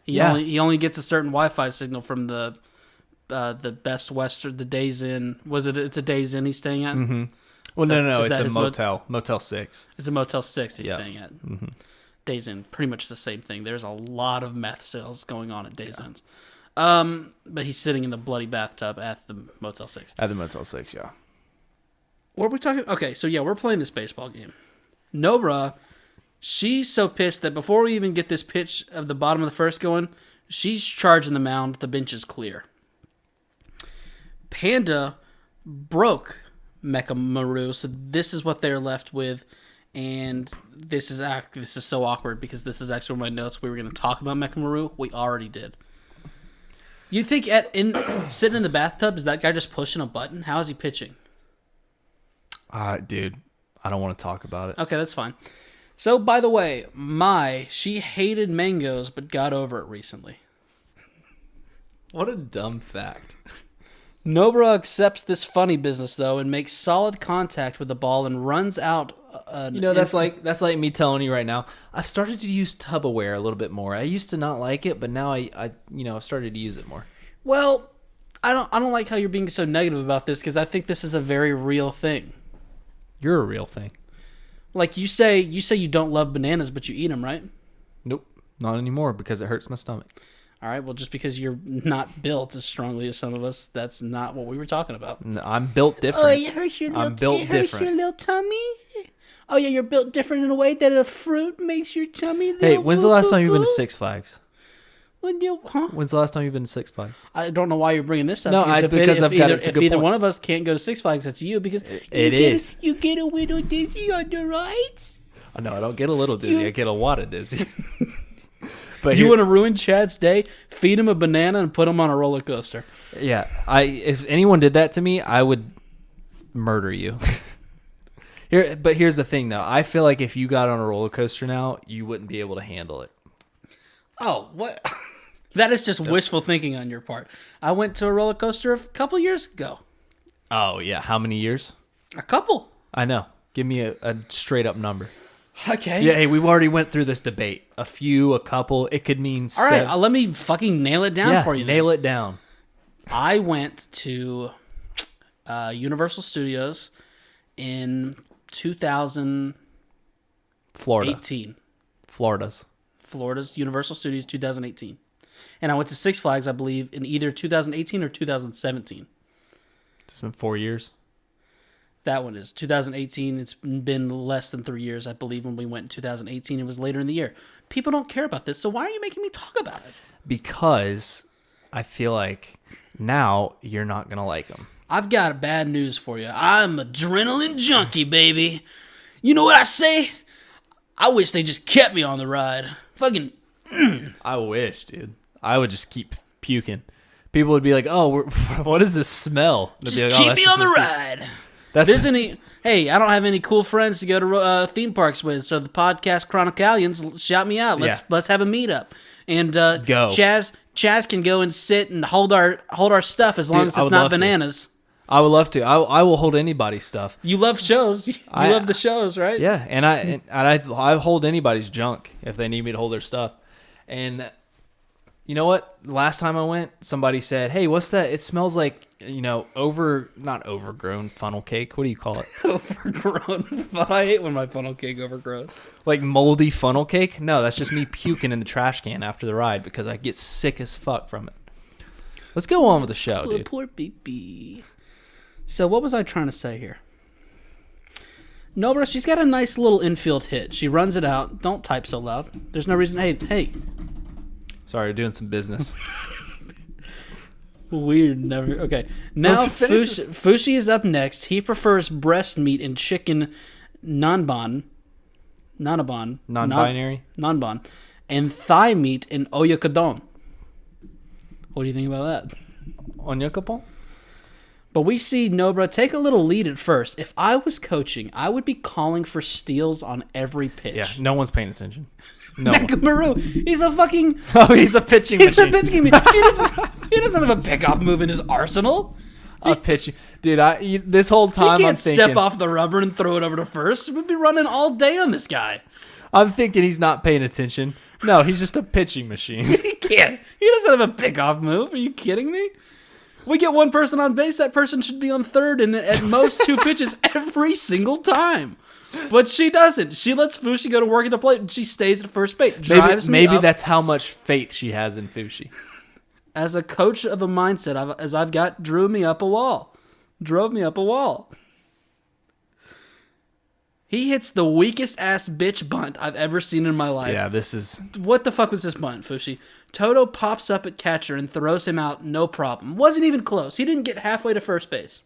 He only gets a certain Wi-Fi signal from the Best Western, the Days Inn. It's a Days Inn he's staying at? Mm-hmm. Well, no, it's a motel. Motel 6. It's a Motel 6 he's staying at. Mm-hmm. Days Inn, pretty much the same thing. There's a lot of meth sales going on at Days Inns. But he's sitting in the bloody bathtub at the Motel 6. At the Motel 6, yeah. What are we talking? Okay, so yeah, we're playing this baseball game. Nobara, she's so pissed that before we even get this pitch of the bottom of the first going, she's charging the mound. The bench is clear. Panda broke Mechamaru, so this is what they're left with, and this is so awkward because this is actually one of my notes. We were going to talk about Mechamaru. We already did. You think sitting in the bathtub, is that guy just pushing a button? How is he pitching? Dude, I don't want to talk about it. Okay, that's fine. So, by the way, she hated mangoes but got over it recently. What a dumb fact. Nobara accepts this funny business, though, and makes solid contact with the ball and runs out. That's like me telling you right now, I've started to use Tupperware a little bit more. I used to not like it, but now I've started to use it more. Well, I don't like how you're being so negative about this because I think this is a very real thing. You're a real thing. Like you say you don't love bananas, but you eat them, right? Nope, not anymore because it hurts my stomach. All right, well, just because you're not built as strongly as some of us, that's not what we were talking about. No, I'm built different. Oh, it hurts your little, hurts your little tummy? Oh, yeah, you're built different in a way that a fruit makes your tummy. Hey, when's the last time you've been to Six Flags? When's the last time you've been to Six Flags? I don't know why you're bringing this up. No, because I've got it. If either one of us can't go to Six Flags, it's you because you get a little dizzy on the rides. Oh, no, I don't get a little dizzy. I get a lot of dizzy. But you want to ruin Chad's day? Feed him a banana and put him on a roller coaster. Yeah, if anyone did that to me, I would murder you. But here's the thing, though. I feel like if you got on a roller coaster now, you wouldn't be able to handle it. Oh, what? That is just wishful thinking on your part. I went to a roller coaster a couple years ago. Oh, yeah. How many years? A couple. I know. Give me a straight up number. Okay. Yeah, hey, we've already went through this debate. A few, a couple. It could mean All right, let me fucking nail it down for you. Nail it down. I went to Universal Studios in 2018. Florida's Universal Studios 2018. And I went to Six Flags, I believe, in either 2018 or 2017. It's been 4 years. That one is 2018. It's been less than 3 years, I believe, when we went in 2018. It was later in the year. People don't care about this, so why are you making me talk about it? Because I feel like now you're not going to like them. I've got bad news for you. I'm adrenaline junkie, baby. You know what I say? I wish they just kept me on the ride. Fucking. I wish, dude. I would just keep puking. People would be like, "Oh, what is this smell?" Just like, keep me on the ride. Hey, I don't have any cool friends to go to theme parks with, so the podcast Chronicles shout me out. Let's have a meetup. And go. Chaz can go and sit and hold our stuff as long as it's not bananas. I would love to. I will hold anybody's stuff. You love shows. You love the shows, right? Yeah, and I hold anybody's junk if they need me to hold their stuff. And you know what? Last time I went, somebody said, "Hey, what's that? It smells like, not overgrown funnel cake. What do you call it?" Overgrown. I hate when my funnel cake overgrows. Like moldy funnel cake? No, that's just me puking in the trash can after the ride because I get sick as fuck from it. Let's go on with the show, dude. Poor baby. So what was I trying to say here? No, bro, she's got a nice little infield hit. She runs it out. Don't type so loud. There's no reason. Hey. Sorry, doing some business. Weird. Never. Okay. Now Fushi is up next. He prefers breast meat and chicken non-binary, and thigh meat in oyakudon. What do you think about that? Onyakapon? But we see Nobra take a little lead at first. If I was coaching, I would be calling for steals on every pitch. Yeah, no one's paying attention. No. Nakamaru, he's a fucking... Oh, he's a pitching machine. He's a pitching machine. He doesn't have a pickoff move in his arsenal. Dude, this whole time he I'm can't thinking... step off the rubber and throw it over to first. We'd be running all day on this guy. I'm thinking he's not paying attention. No, he's just a pitching machine. He can't. He doesn't have a pickoff move. Are you kidding me? We get one person on base, that person should be on third and at most 2 pitches every single time. But she doesn't. She lets Fushi go to work at the plate and she stays at first base. Maybe that's how much faith she has in Fushi. As a coach of a mindset, as I've got, drove me up a wall. He hits the weakest ass bitch bunt I've ever seen in my life. Yeah, this is... What the fuck was this bunt, Fushi? Toto pops up at catcher and throws him out, no problem. Wasn't even close. He didn't get halfway to first base.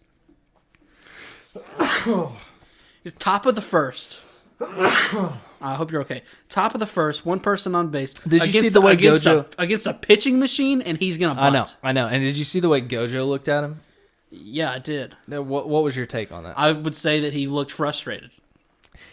He's top of the first. I hope you're okay. Top of the first, one person on base. Did you see the way Gojo... Against a pitching machine, and he's going to bunt. I know. And did you see the way Gojo looked at him? Yeah, I did. What was your take on that? I would say that he looked frustrated.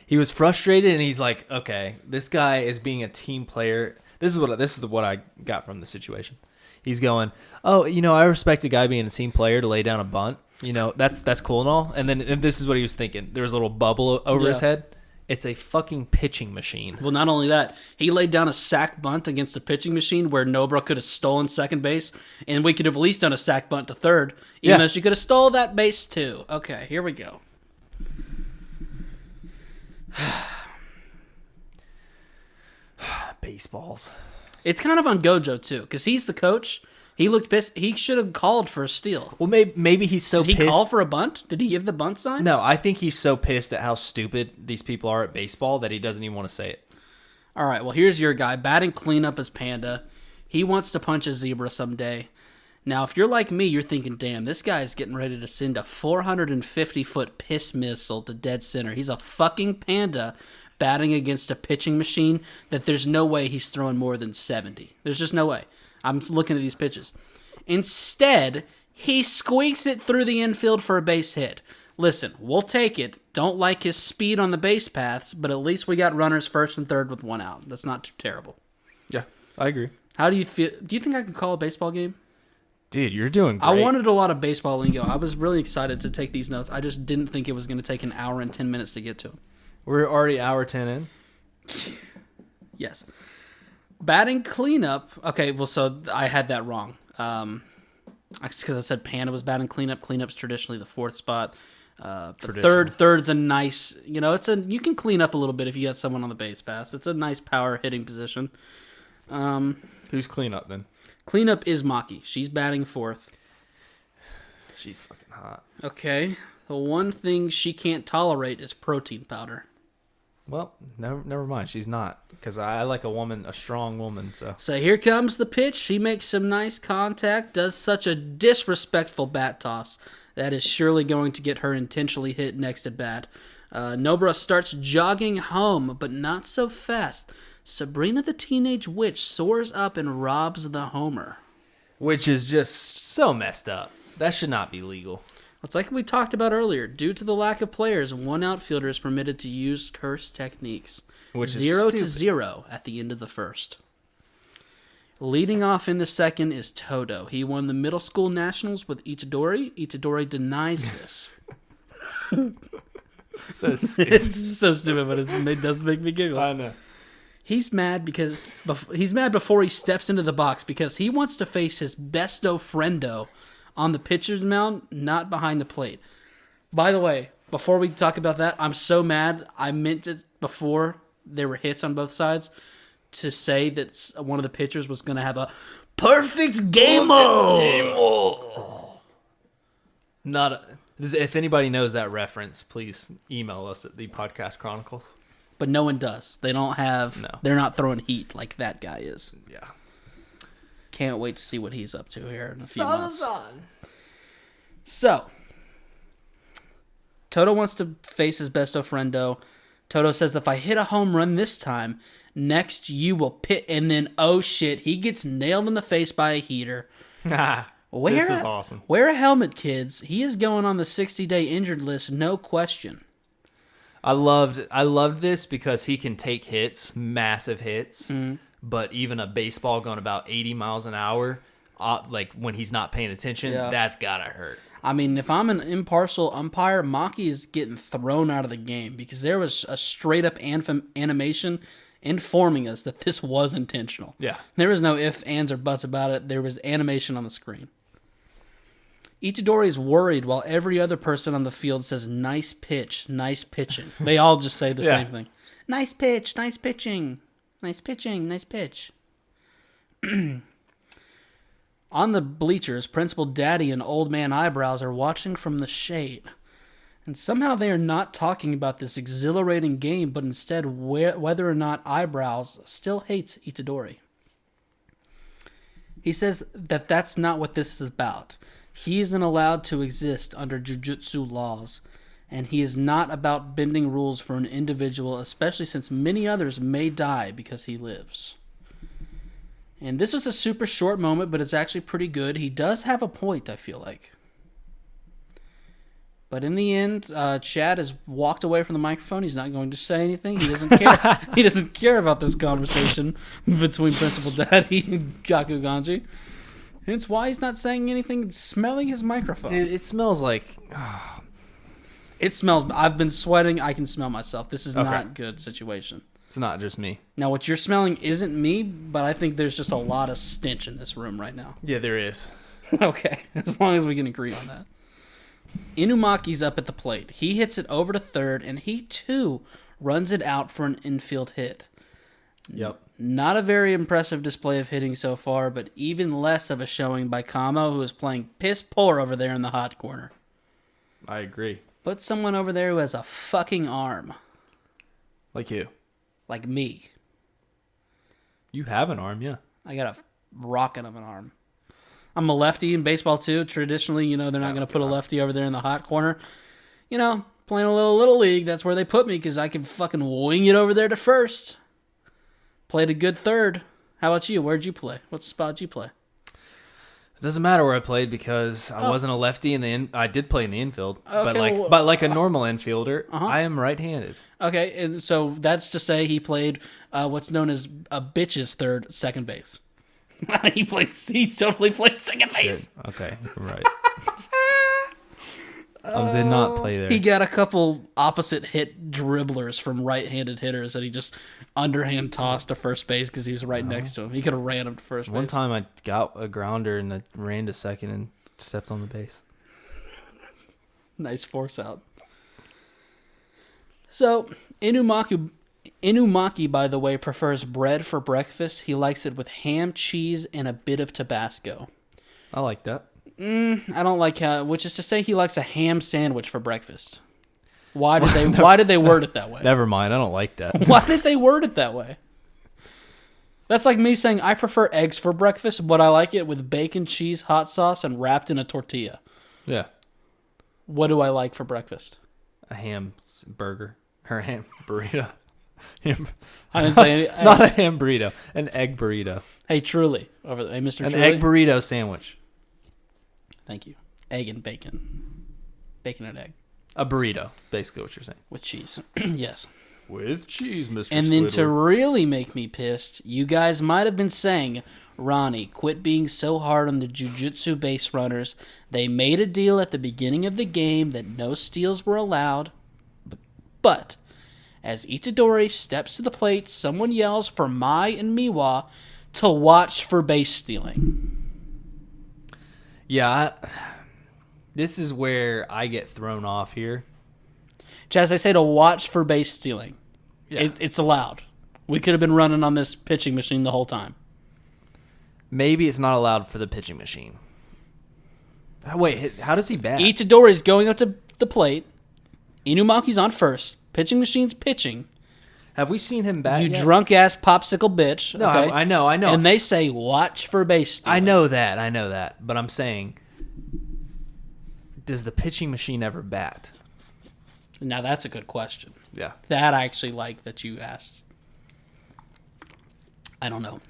He was frustrated, and he's like, okay, this guy is being a team player. This is what I got from the situation. He's going, oh, I respect a guy being a team player to lay down a bunt. That's cool and all. And then this is what he was thinking. There was a little bubble over his head. It's a fucking pitching machine. Well, not only that, he laid down a sack bunt against a pitching machine where Nobra could have stolen second base, and we could have at least done a sack bunt to third, even though she could have stole that base too. Okay, here we go. Baseballs. It's kind of on Gojo too, because he's the coach. He looked pissed. He should have called for a steal. Well, maybe he's so pissed. Did he call for a bunt? Did he give the bunt sign? No, I think he's so pissed at how stupid these people are at baseball that he doesn't even want to say it. All right, well, here's your guy. Batting cleanup as Panda. He wants to punch a zebra someday. Now, if you're like me, you're thinking, damn, this guy's getting ready to send a 450-foot piss missile to dead center. He's a fucking Panda batting against a pitching machine that there's no way he's throwing more than 70. There's just no way. I'm looking at these pitches. Instead, he squeaks it through the infield for a base hit. Listen, we'll take it. Don't like his speed on the base paths, but at least we got runners first and third with one out. That's not too terrible. Yeah, I agree. How do you feel? Do you think I can call a baseball game? Dude, you're doing great. I wanted a lot of baseball lingo. I was really excited to take these notes. I just didn't think it was going to take an hour and 10 minutes to get to them. We're already hour 10 in? Yes. Batting cleanup. Okay, well, so I had that wrong. because I said Panda was batting cleanup. Cleanup's traditionally the fourth spot. The third's a nice, you can clean up a little bit if you got someone on the base pass. It's a nice power hitting position. Who's cleanup then? Cleanup is Maki. She's batting fourth. She's fucking hot. Okay. The one thing she can't tolerate is protein powder. Well, never mind. She's not, because I like a strong woman. So here comes the pitch. She makes some nice contact, does such a disrespectful bat toss that is surely going to get her intentionally hit next at bat. Nobara starts jogging home, but not so fast. Sabrina the Teenage Witch soars up and robs the homer. Which is just so messed up. That should not be legal. It's like we talked about earlier. Due to the lack of players, one outfielder is permitted to use curse techniques. Which is 0-0 at the end of the first. Leading off in the second is Todo. He won the middle school nationals with Itadori. Itadori denies this. So stupid. It's so stupid, but it does make me giggle. I know. He's mad before he steps into the box because he wants to face his besto friendo on the pitcher's mound, not behind the plate. By the way, before we talk about that, I'm so mad. I meant it before there were hits on both sides to say that one of the pitchers was going to have a perfect game-o. If anybody knows that reference, please email us at thepodcastchronicles. But no one does. They don't have... No. They're not throwing heat like that guy is. Yeah. Can't wait to see what he's up to here in a few months. So, Toto wants to face his besto friendo. Toto says, if I hit a home run this time, next you will pit. And then, oh shit, he gets nailed in the face by a heater. This is awesome. Wear a helmet, kids. He is going on the 60-day injured list, no question. I loved this because he can take hits, massive hits, but even a baseball going about 80 miles an hour, like when he's not paying attention, that's gotta hurt. I mean, if I'm an impartial umpire, Maki is getting thrown out of the game because there was a straight-up animation informing us that this was intentional. Yeah. There was no ifs, ands, or buts about it. There was animation on the screen. Itadori is worried while every other person on the field says, nice pitch, nice pitching. They all just say the same thing. Nice pitch, nice pitching. Nice pitching, nice pitch. On the bleachers, Principal Daddy and Old Man Eyebrows are watching from the shade. And somehow they are not talking about this exhilarating game, but instead whether or not Eyebrows still hates Itadori. He says that that's not what this is about. He isn't allowed to exist under Jujutsu laws, and he is not about bending rules for an individual, especially since many others may die because he lives. And this was a super short moment, but it's actually pretty good. He does have a point, I feel like. But in the end, Chad has walked away from the microphone. He's not going to say anything. He doesn't care. He doesn't care about this conversation between Principal Daddy and Gaku Ganji. Hence why he's not saying anything, smelling his microphone. Dude, it smells like... It smells... I've been sweating. I can smell myself. This is not a good situation. It's not just me. Now, what you're smelling isn't me, but I think there's just a lot of stench in this room right now. Yeah, there is. Okay, as long as we can agree on that. Inumaki's up at the plate. He hits it over to third, and he, too, runs it out for an infield hit. Yep. Not a very impressive display of hitting so far, but even less of a showing by Kamo, who is playing piss poor over there in the hot corner. I agree. Put someone over there who has a fucking arm. Like you. Like me. You have an arm, yeah. I got a rocket of an arm. I'm a lefty in baseball, too. Traditionally, they're not going to put a lefty over there in the hot corner. Playing a little league, that's where they put me, because I can fucking wing it over there to first. Played a good third. How about you? Where'd you play? What spot did you play? It doesn't matter where I played because I wasn't a lefty I did play in the infield, Okay, but like a normal infielder, I am right-handed. Okay, and so that's to say he played what's known as a bitch's third, second base. He totally played second base. Good. Okay, right. Did not play there. He got a couple opposite hit dribblers from right-handed hitters that he just underhand tossed to first base because he was right next to him. He could have ran him to first base. One time I got a grounder and I ran to second and Stepped on the base. Nice force out. So, Inumaki, by the way, prefers bread for breakfast. He likes it with ham, cheese, and a bit of Tabasco. I like that. I don't like how, which is to say he likes a ham sandwich for breakfast. Why did they word it that way? Never mind, I don't like that. Why did they word it that way? That's like me saying I prefer eggs for breakfast, but I like it with bacon, cheese, hot sauce, and wrapped in a tortilla. Yeah. What do I like for breakfast? A ham burger. Or a ham burrito. I didn't say any, Not a ham burrito. An egg burrito. Hey, Truly. Over there. Hey, Mr. An Truly. egg burrito sandwich. Thank you. Egg and bacon. Bacon and egg. A burrito, basically what you're saying. With cheese. Yes. With cheese, Mr. And then to really make me pissed, you guys might have been saying, Ronnie, quit being so hard on the Jujutsu base runners. They made a deal at the beginning of the game that no steals were allowed. But as Itadori steps to the plate, someone yells for Mai and Miwa to watch for base stealing. Yeah, this is where I get thrown off here. Chaz, I say to watch for base stealing. Yeah. It's allowed. We could have been running on this pitching machine the whole time. Maybe it's not allowed for the pitching machine. Wait, how does he bat? Itadori's going up to the plate. Inumaki's on first. Pitching machine's pitching. Have we seen him bat You yet? drunk-ass popsicle bitch. No, okay? I know. And they say, watch for base stealing. I know that. But I'm saying, does the pitching machine ever bat? Now, that's a good question. Yeah. That I actually like that you asked. I don't know.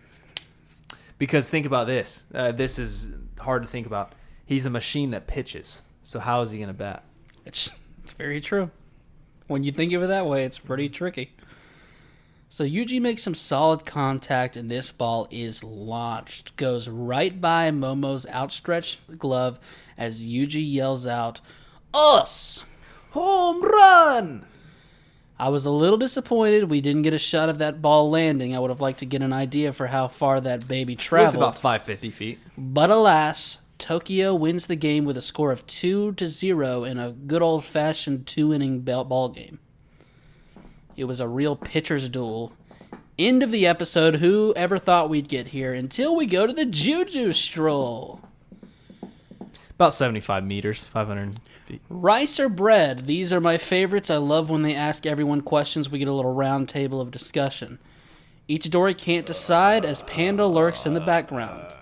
Because think about this. This is hard to think about. He's a machine that pitches. So how is he going to bat? It's very true. When you think of it that way, it's pretty tricky. So Yuji makes some solid contact, and this ball is launched. Goes right by Momo's outstretched glove as Yuji yells out, "Us! Home run!" I was a little disappointed we didn't get a shot of that ball landing. I would have liked to get an idea for how far that baby It's traveled. about 550 feet. But alas, Tokyo wins the game with a score of 2-0 in a good old-fashioned 2-inning ball game. It was a real pitcher's duel. End of the episode. Who ever thought we'd get here until we go to the Juju stroll? About 75 meters, 500 feet. Rice or bread? These are my favorites. I love when they ask everyone questions. We get a little round table of discussion. Itadori can't decide as Panda lurks in the background.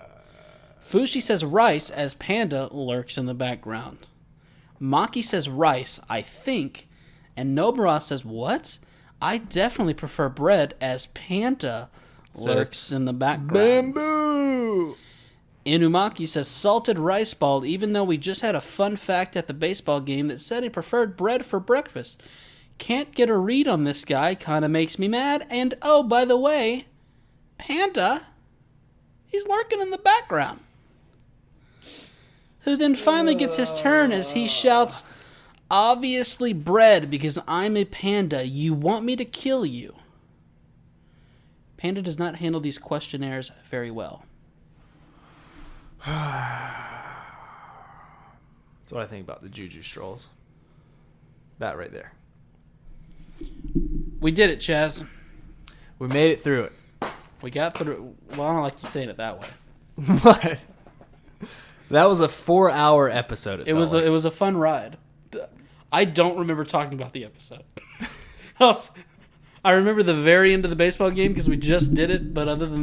Fushi says rice as Panda lurks in the background. Maki says rice, I think. And Nobara says, what? I definitely prefer bread as Panda lurks in the background. Bamboo! Inumaki says salted rice ball, even though we just had a fun fact at the baseball game that said he preferred bread for breakfast. Can't get a read on this guy, kinda makes me mad. And oh, by the way, Panda, he's lurking in the background. Who then finally gets his turn as he shouts, obviously bread because I'm a panda. You want me to kill you. Panda does not handle these questionnaires very well. That's what I think about the Juju strolls. That right there. We did it, Chaz. We made it through it. We got through. Well, I don't like you saying it that way. What? That was a 4-hour episode. It was a fun ride. I don't remember talking about the episode. I remember the very end of the baseball game because we just did it, but other than that.